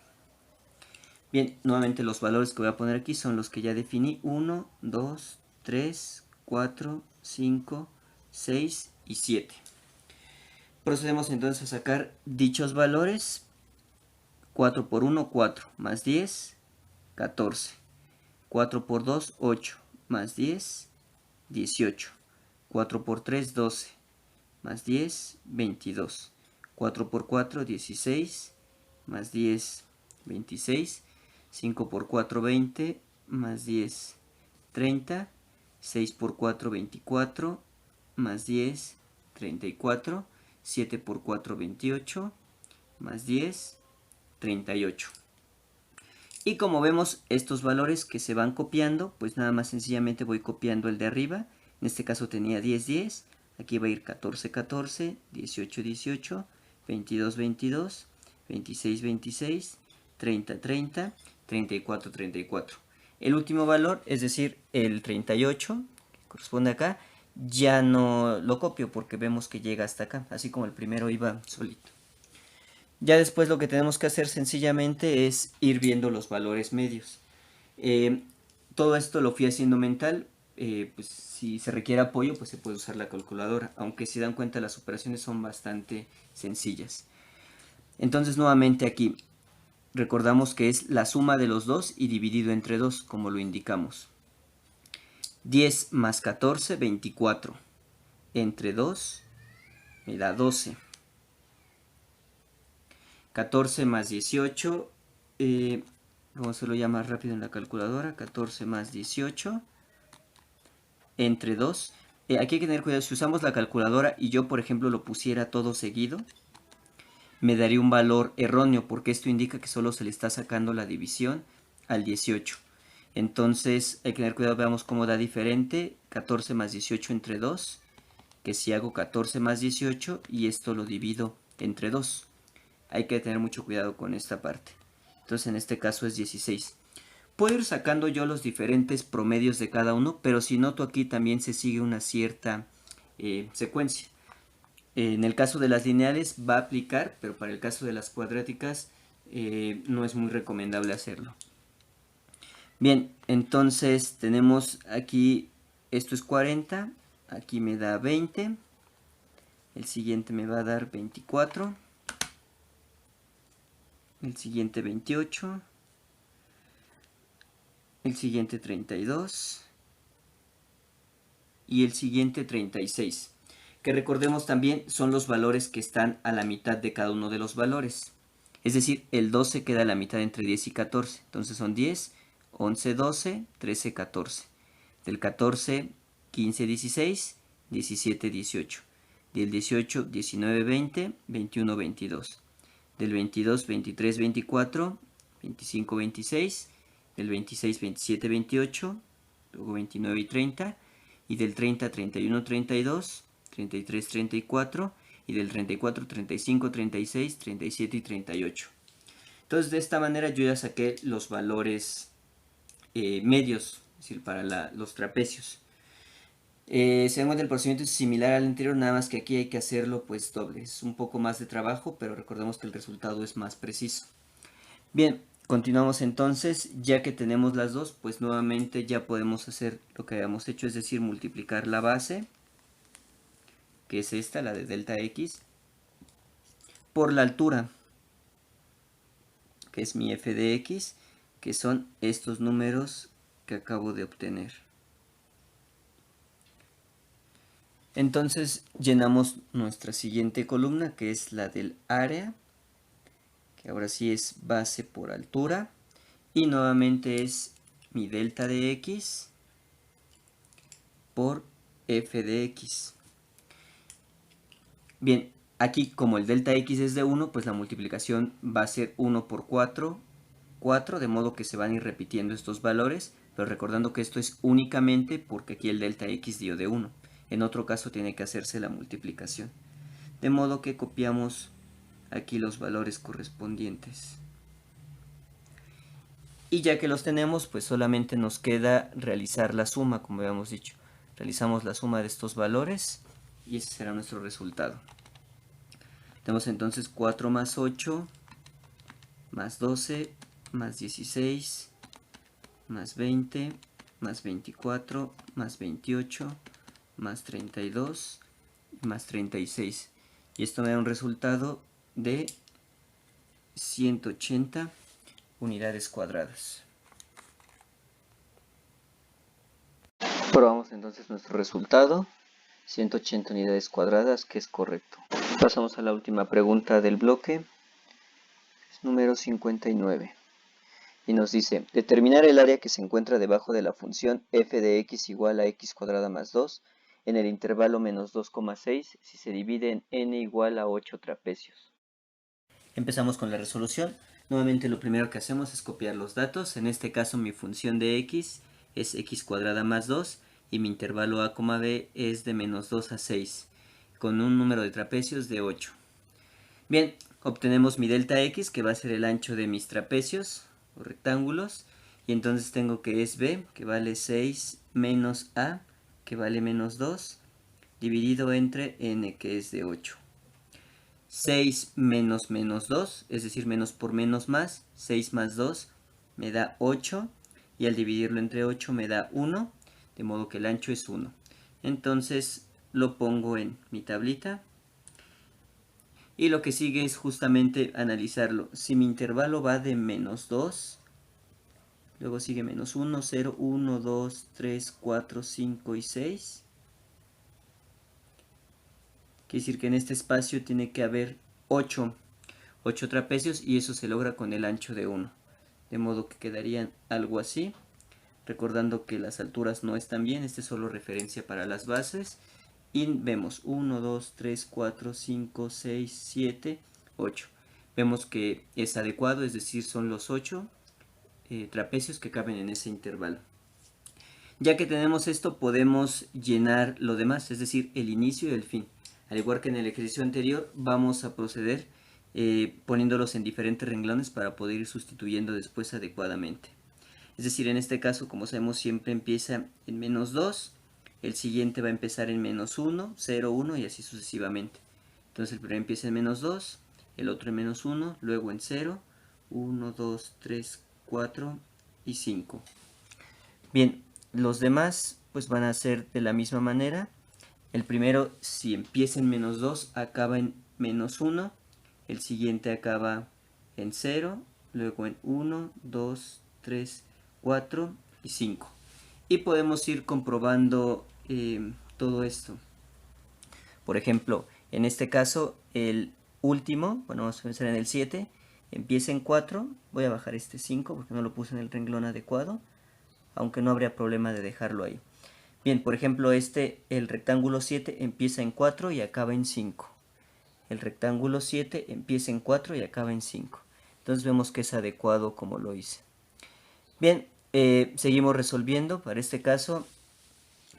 Bien, nuevamente los valores que voy a poner aquí son los que ya definí: 1, 2, 3, 4, 5, 6 y 7. Procedemos entonces a sacar dichos valores. 4 por 1, 4, más 10, 14. 4 por 2, 8, más 10, 18. 4 por 3, 12, más 10, 22. 4 por 4, 16, más 10, 26. 5 por 4, 20, más 10, 30. 6 por 4, 24, más 10, 34. 7 por 4, 28, más 10, 38. Y como vemos, estos valores que se van copiando, pues nada más sencillamente voy copiando el de arriba. En este caso tenía 10, 10. Aquí va a ir 14, 14, 18, 18, 22, 22, 26, 26, 30, 30, 34, 34. El último valor, es decir, el 38, que corresponde acá, ya no lo copio porque vemos que llega hasta acá, así como el primero iba solito. Ya después lo que tenemos que hacer sencillamente es ir viendo los valores medios. Todo esto lo fui haciendo mental. Pues si se requiere apoyo, pues se puede usar la calculadora, aunque si dan cuenta las operaciones son bastante sencillas. Entonces nuevamente aquí recordamos que es la suma de los dos y dividido entre 2, como lo indicamos. 10 más 14, 24. Entre 2 me da 12. 14 más 18, vamos a hacerlo ya más rápido en la calculadora. 14 más 18 entre 2. Aquí hay que tener cuidado, si usamos la calculadora y yo por ejemplo lo pusiera todo seguido, me daría un valor erróneo, porque esto indica que solo se le está sacando la división al 18. Entonces hay que tener cuidado, veamos cómo da diferente. 14 más 18 entre 2, que si hago 14 más 18 y esto lo divido entre 2. Hay que tener mucho cuidado con esta parte. Entonces en este caso es 16. Puedo ir sacando yo los diferentes promedios de cada uno, pero si noto aquí también se sigue una cierta secuencia. En el caso de las lineales va a aplicar, pero para el caso de las cuadráticas no es muy recomendable hacerlo. Bien, entonces tenemos aquí, esto es 40, aquí me da 20, el siguiente me va a dar 24. El siguiente 28, el siguiente 32 y el siguiente 36. Que recordemos también son los valores que están a la mitad de cada uno de los valores. Es decir, el 12 queda a la mitad entre 10 y 14. Entonces son 10, 11, 12, 13, 14. Del 14, 15, 16, 17, 18. Del 18, 19, 20, 21, 22. Del 22, 23, 24, 25, 26, del 26, 27, 28, luego 29 y 30, y del 30, 31, 32, 33, 34, y del 34, 35, 36, 37 y 38. Entonces de esta manera yo ya saqué los valores medios, es decir, para los trapecios. Se dan cuenta, el procedimiento es similar al anterior, nada más que aquí hay que hacerlo pues doble. Es un poco más de trabajo, pero recordemos que el resultado es más preciso. Bien, continuamos entonces, ya que tenemos las dos, pues nuevamente ya podemos hacer lo que habíamos hecho, es decir, multiplicar la base, que es esta, la de delta x, por la altura, que es mi f de x, que son estos números que acabo de obtener. Entonces llenamos nuestra siguiente columna, que es la del área, que ahora sí es base por altura, y nuevamente es mi delta de x por f de x. Bien, aquí como el delta x es de 1, pues la multiplicación va a ser 1 por 4, 4, de modo que se van a ir repitiendo estos valores, pero recordando que esto es únicamente porque aquí el delta x dio de 1. En otro caso tiene que hacerse la multiplicación. De modo que copiamos aquí los valores correspondientes. Y ya que los tenemos, pues solamente nos queda realizar la suma, como habíamos dicho. Realizamos la suma de estos valores y ese será nuestro resultado. Tenemos entonces 4 más 8, más 12, más 16, más 20, más 24, más 28, más 32, más 36. Y esto me da un resultado de 180 unidades cuadradas. Probamos entonces nuestro resultado, 180 unidades cuadradas, que es correcto. Pasamos a la última pregunta del bloque, es número 59. Y nos dice, determinar el área que se encuentra debajo de la función f de x igual a x cuadrada más 2 en el intervalo menos 2,6 si se divide en n igual a 8 trapecios. Empezamos con la resolución. Nuevamente lo primero que hacemos es copiar los datos. En este caso mi función de x es x cuadrada más 2 y mi intervalo a, b es de menos 2 a 6 con un número de trapecios de 8. Bien, obtenemos mi delta x, que va a ser el ancho de mis trapecios o rectángulos, y entonces tengo que es b, que vale 6, menos a, que vale menos 2, dividido entre n, que es de 8. 6 menos menos 2, es decir, menos por menos más, 6 más 2 me da 8, y al dividirlo entre 8 me da 1, de modo que el ancho es 1. Entonces lo pongo en mi tablita. Y lo que sigue es justamente analizarlo. Si mi intervalo va de menos 2, luego sigue menos 1, 0, 1, 2, 3, 4, 5 y 6. Quiere decir que en este espacio tiene que haber 8 trapecios y eso se logra con el ancho de 1. De modo que quedarían algo así. Recordando que las alturas no están bien, este es solo referencia para las bases. Y vemos 1, 2, 3, 4, 5, 6, 7, 8. Vemos que es adecuado, es decir, son los 8 trapecios que caben en ese intervalo. Ya que tenemos esto, podemos llenar lo demás, es decir, el inicio y el fin. Al igual que en el ejercicio anterior, vamos a proceder poniéndolos en diferentes renglones para poder ir sustituyendo después adecuadamente. Es decir, en este caso, como sabemos, siempre empieza en menos 2, el siguiente va a empezar en menos 1, 0, 1 y así sucesivamente. Entonces el primero empieza en menos 2, el otro en menos 1, luego en 0, 1, 2, 3, 4 y 5. Bien, los demás pues van a ser de la misma manera. El primero, si empieza en menos 2, acaba en menos 1, el siguiente acaba en 0, luego en 1, 2, 3, 4 y 5. Y podemos ir comprobando todo esto. Por ejemplo, en este caso, el último, bueno, vamos a pensar en el 7, empieza en 4, voy a bajar este 5 porque no lo puse en el renglón adecuado, aunque no habría problema de dejarlo ahí. Bien, por ejemplo, el rectángulo 7 empieza en 4 y acaba en 5. El rectángulo 7 empieza en 4 y acaba en 5. Entonces vemos que es adecuado como lo hice. Bien, seguimos resolviendo. Para este caso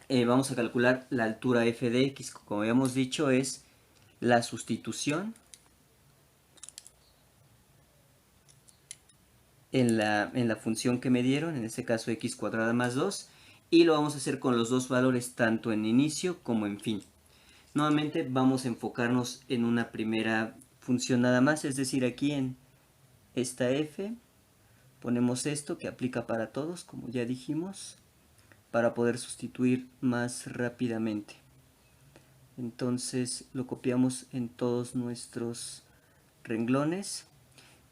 vamos a calcular la altura f de x. Como habíamos dicho, es la sustitución en la función que me dieron, en este caso x cuadrada más 2, y lo vamos a hacer con los dos valores tanto en inicio como en fin. Nuevamente vamos a enfocarnos en una primera función nada más, es decir, aquí en esta f Ponemos esto que aplica para todos, como ya dijimos, para poder sustituir más rápidamente. Entonces lo copiamos en todos nuestros renglones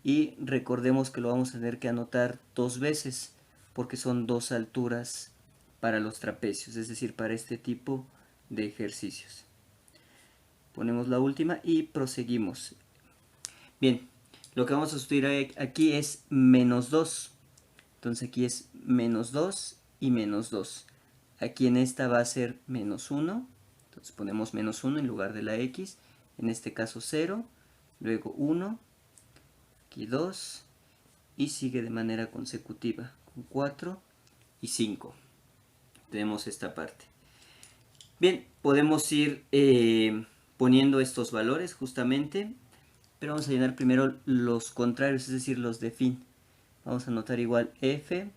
y recordemos que lo vamos a tener que anotar 2 veces porque son 2 alturas para los trapecios, es decir, para este tipo de ejercicios. Ponemos la última y proseguimos. Bien, lo que vamos a sustituir aquí es menos 2. Entonces aquí es menos 2 y menos 2. Aquí en esta va a ser menos 1. Entonces ponemos menos 1 en lugar de la x. En este caso 0. Luego 1. Aquí 2. Y sigue de manera consecutiva con 4 y 5. Tenemos esta parte. Bien, podemos ir poniendo estos valores justamente. Pero vamos a llenar primero los contrarios, es decir, los de fin. Vamos a anotar igual f.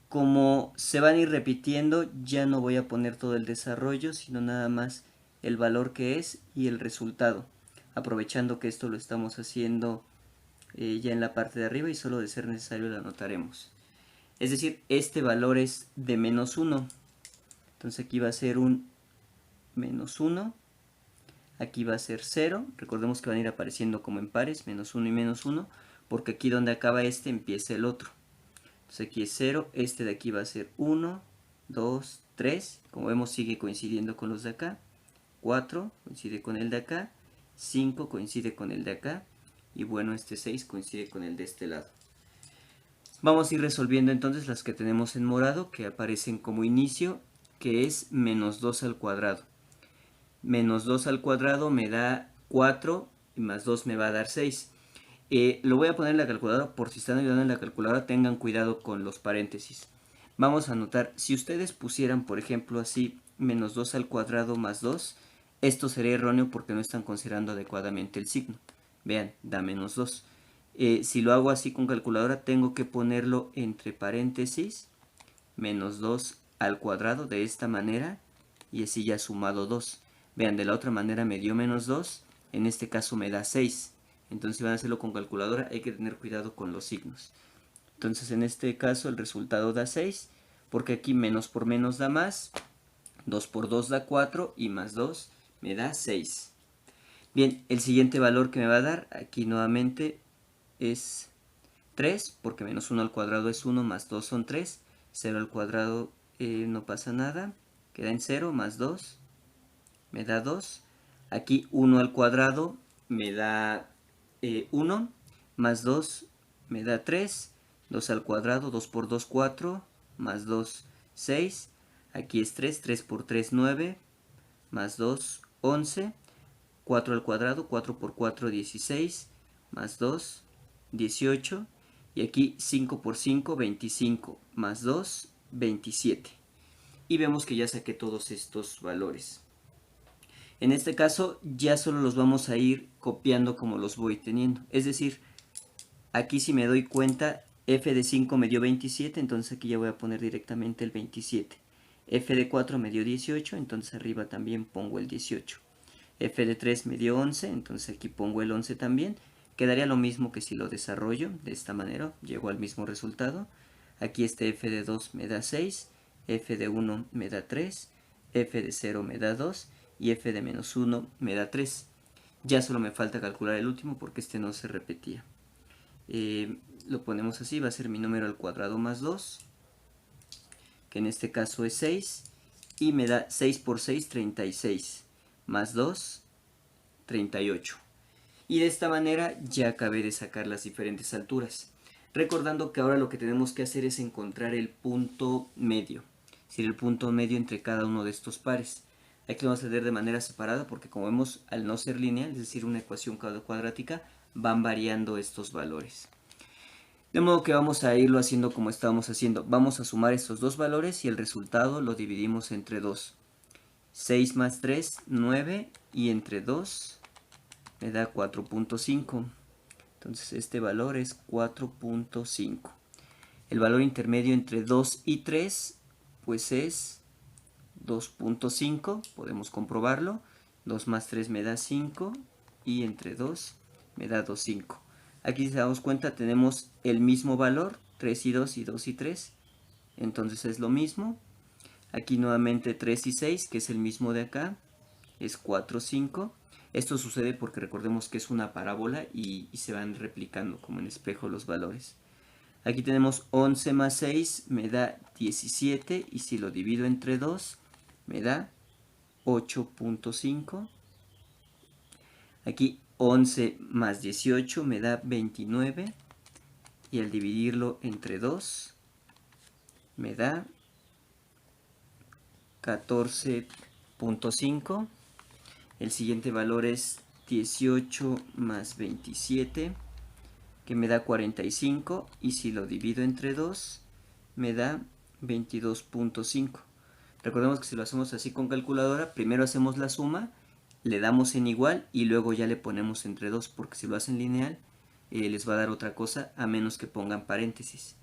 Como se van a ir repitiendo, ya no voy a poner todo el desarrollo, sino nada más el valor que es y el resultado. Aprovechando que esto lo estamos haciendo ya en la parte de arriba y solo de ser necesario lo anotaremos. Es decir, este valor es de menos 1. Entonces aquí va a ser un menos 1. Aquí va a ser 0. Recordemos que van a ir apareciendo como en pares, menos 1 y menos 1. Porque aquí donde acaba este empieza el otro. Entonces aquí es 0, este de aquí va a ser 1, 2, 3, como vemos sigue coincidiendo con los de acá, 4 coincide con el de acá, 5 coincide con el de acá, y bueno, este 6 coincide con el de este lado. Vamos a ir resolviendo entonces las que tenemos en morado, que aparecen como inicio, que es menos 2 al cuadrado. Menos 2 al cuadrado me da 4, y más 2 me va a dar 6. Lo voy a poner en la calculadora, por si están ayudando en la calculadora, tengan cuidado con los paréntesis. Vamos a anotar, si ustedes pusieran, por ejemplo, así, menos 2 al cuadrado más 2, esto sería erróneo porque no están considerando adecuadamente el signo. Vean, da menos 2. Si lo hago así con calculadora, tengo que ponerlo entre paréntesis, menos 2 al cuadrado, de esta manera, y así ya sumado 2. Vean, de la otra manera me dio menos 2, en este caso me da 6. Entonces si van a hacerlo con calculadora hay que tener cuidado con los signos. Entonces en este caso el resultado da 6, porque aquí menos por menos da más, 2 por 2 da 4 y más 2 me da 6. Bien, el siguiente valor que me va a dar aquí nuevamente es 3, porque menos 1 al cuadrado es 1, más 2 son 3, 0 al cuadrado no pasa nada, queda en 0, más 2 me da 2, aquí 1 al cuadrado me da 1, más 2 me da 3, 2 al cuadrado, 2 por 2, 4, más 2, 6, aquí es 3, 3 por 3, 9, más 2, 11, 4 al cuadrado, 4 por 4, 16, más 2, 18, y aquí 5 por 5, 25, más 2, 27. Y vemos que ya saqué todos estos valores. En este caso ya solo los vamos a ir copiando como los voy teniendo. Es decir, aquí si me doy cuenta, f de 5 me dio 27, entonces aquí ya voy a poner directamente el 27. F de 4 me dio 18, entonces arriba también pongo el 18. F de 3 me dio 11, entonces aquí pongo el 11 también. Quedaría lo mismo que si lo desarrollo de esta manera, llego al mismo resultado. Aquí este f de 2 me da 6, f de 1 me da 3, f de 0 me da 2 y f de menos 1 me da 3. Ya solo me falta calcular el último porque este no se repetía. Lo ponemos así, va a ser mi número al cuadrado más 2, que en este caso es 6, y me da 6 por 6, 36, más 2, 38. Y de esta manera ya acabé de sacar las diferentes alturas. Recordando que ahora lo que tenemos que hacer es encontrar el punto medio. Es decir, el punto medio entre cada uno de estos pares. Aquí lo vamos a hacer de manera separada porque como vemos al no ser lineal, es decir una ecuación cuadrática, van variando estos valores. De modo que vamos a irlo haciendo como estábamos haciendo. Vamos a sumar estos dos valores y el resultado lo dividimos entre 2. 6 más 3, 9 y entre 2 me da 4.5. Entonces este valor es 4.5. El valor intermedio entre 2 y 3 pues es 2.5. Podemos comprobarlo. 2 más 3 me da 5 y entre 2 me da 2.5. Aquí si damos cuenta tenemos el mismo valor, 3 y 2 y 2 y 3. Entonces es lo mismo. Aquí nuevamente 3 y 6, que es el mismo de acá, es 4, 5. Esto sucede porque recordemos que es una parábola y se van replicando como en espejo los valores. Aquí tenemos 11 más 6 me da 17 y si lo divido entre 2 me da 8.5. Aquí 11 más 18 me da 29 y al dividirlo entre 2 me da 14.5. El siguiente valor es 18 más 27, que me da 45, y si lo divido entre 2, me da 22.5. Recordemos que si lo hacemos así con calculadora, primero hacemos la suma, le damos en igual y luego ya le ponemos entre 2, porque si lo hacen lineal, les va a dar otra cosa, a menos que pongan paréntesis.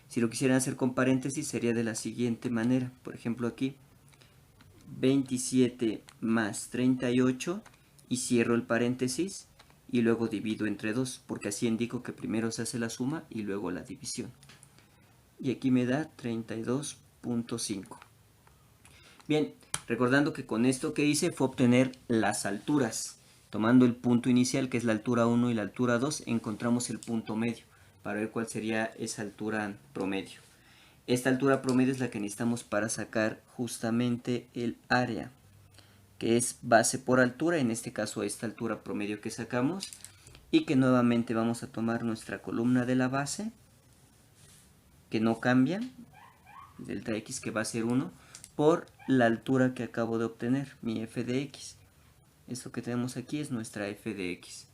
Si lo quisieran hacer con paréntesis, sería de la siguiente manera. Por ejemplo, aquí 27 más 38 y cierro el paréntesis y luego divido entre 2, porque así indico que primero se hace la suma y luego la división. Y aquí me da 32.5. Bien, recordando que con esto que hice fue obtener las alturas. Tomando el punto inicial, que es la altura 1 y la altura 2, encontramos el punto medio para ver cuál sería esa altura promedio. Esta altura promedio es la que necesitamos para sacar justamente el área, que es base por altura, en este caso esta altura promedio que sacamos, y que nuevamente vamos a tomar nuestra columna de la base, que no cambia, delta x que va a ser 1, por la altura que acabo de obtener, mi f de x. Esto que tenemos aquí es nuestra f de x.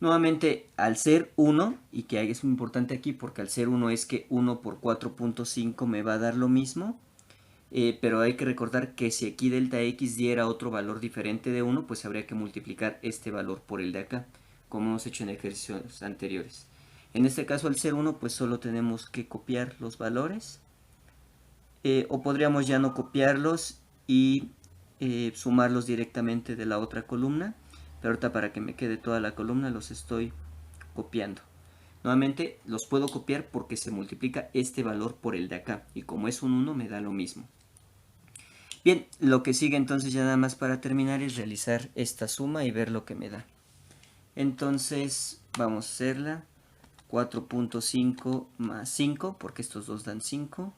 Nuevamente, al ser 1, y que es muy importante aquí porque al ser 1 es que 1 por 4.5 me va a dar lo mismo, pero hay que recordar que si aquí delta x diera otro valor diferente de 1, pues habría que multiplicar este valor por el de acá, como hemos hecho en ejercicios anteriores. En este caso, al ser 1, pues solo tenemos que copiar los valores, o podríamos ya no copiarlos y sumarlos directamente de la otra columna, pero ahorita para que me quede toda la columna los estoy copiando. Nuevamente los puedo copiar porque se multiplica este valor por el de acá, y como es un 1 me da lo mismo. Bien, lo que sigue entonces ya nada más para terminar es realizar esta suma y ver lo que me da. Entonces vamos a hacerla. 4.5 más 5, porque estos dos dan 5,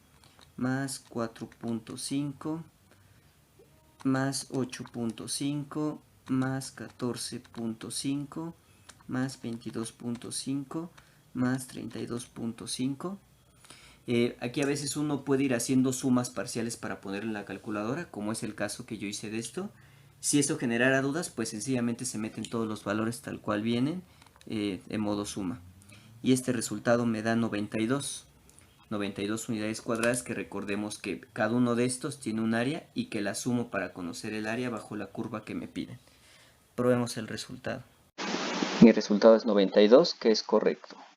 más 4.5, más 8.5, más 14.5, más 22.5, más 32.5. Aquí a veces uno puede ir haciendo sumas parciales para poner en la calculadora, como es el caso que yo hice de esto. Si esto generara dudas, pues sencillamente se meten todos los valores tal cual vienen en modo suma. Y este resultado me da 92 unidades cuadradas, que recordemos que cada uno de estos tiene un área y que la sumo para conocer el área bajo la curva que me piden. Probemos el resultado. Mi resultado es 92, que es correcto.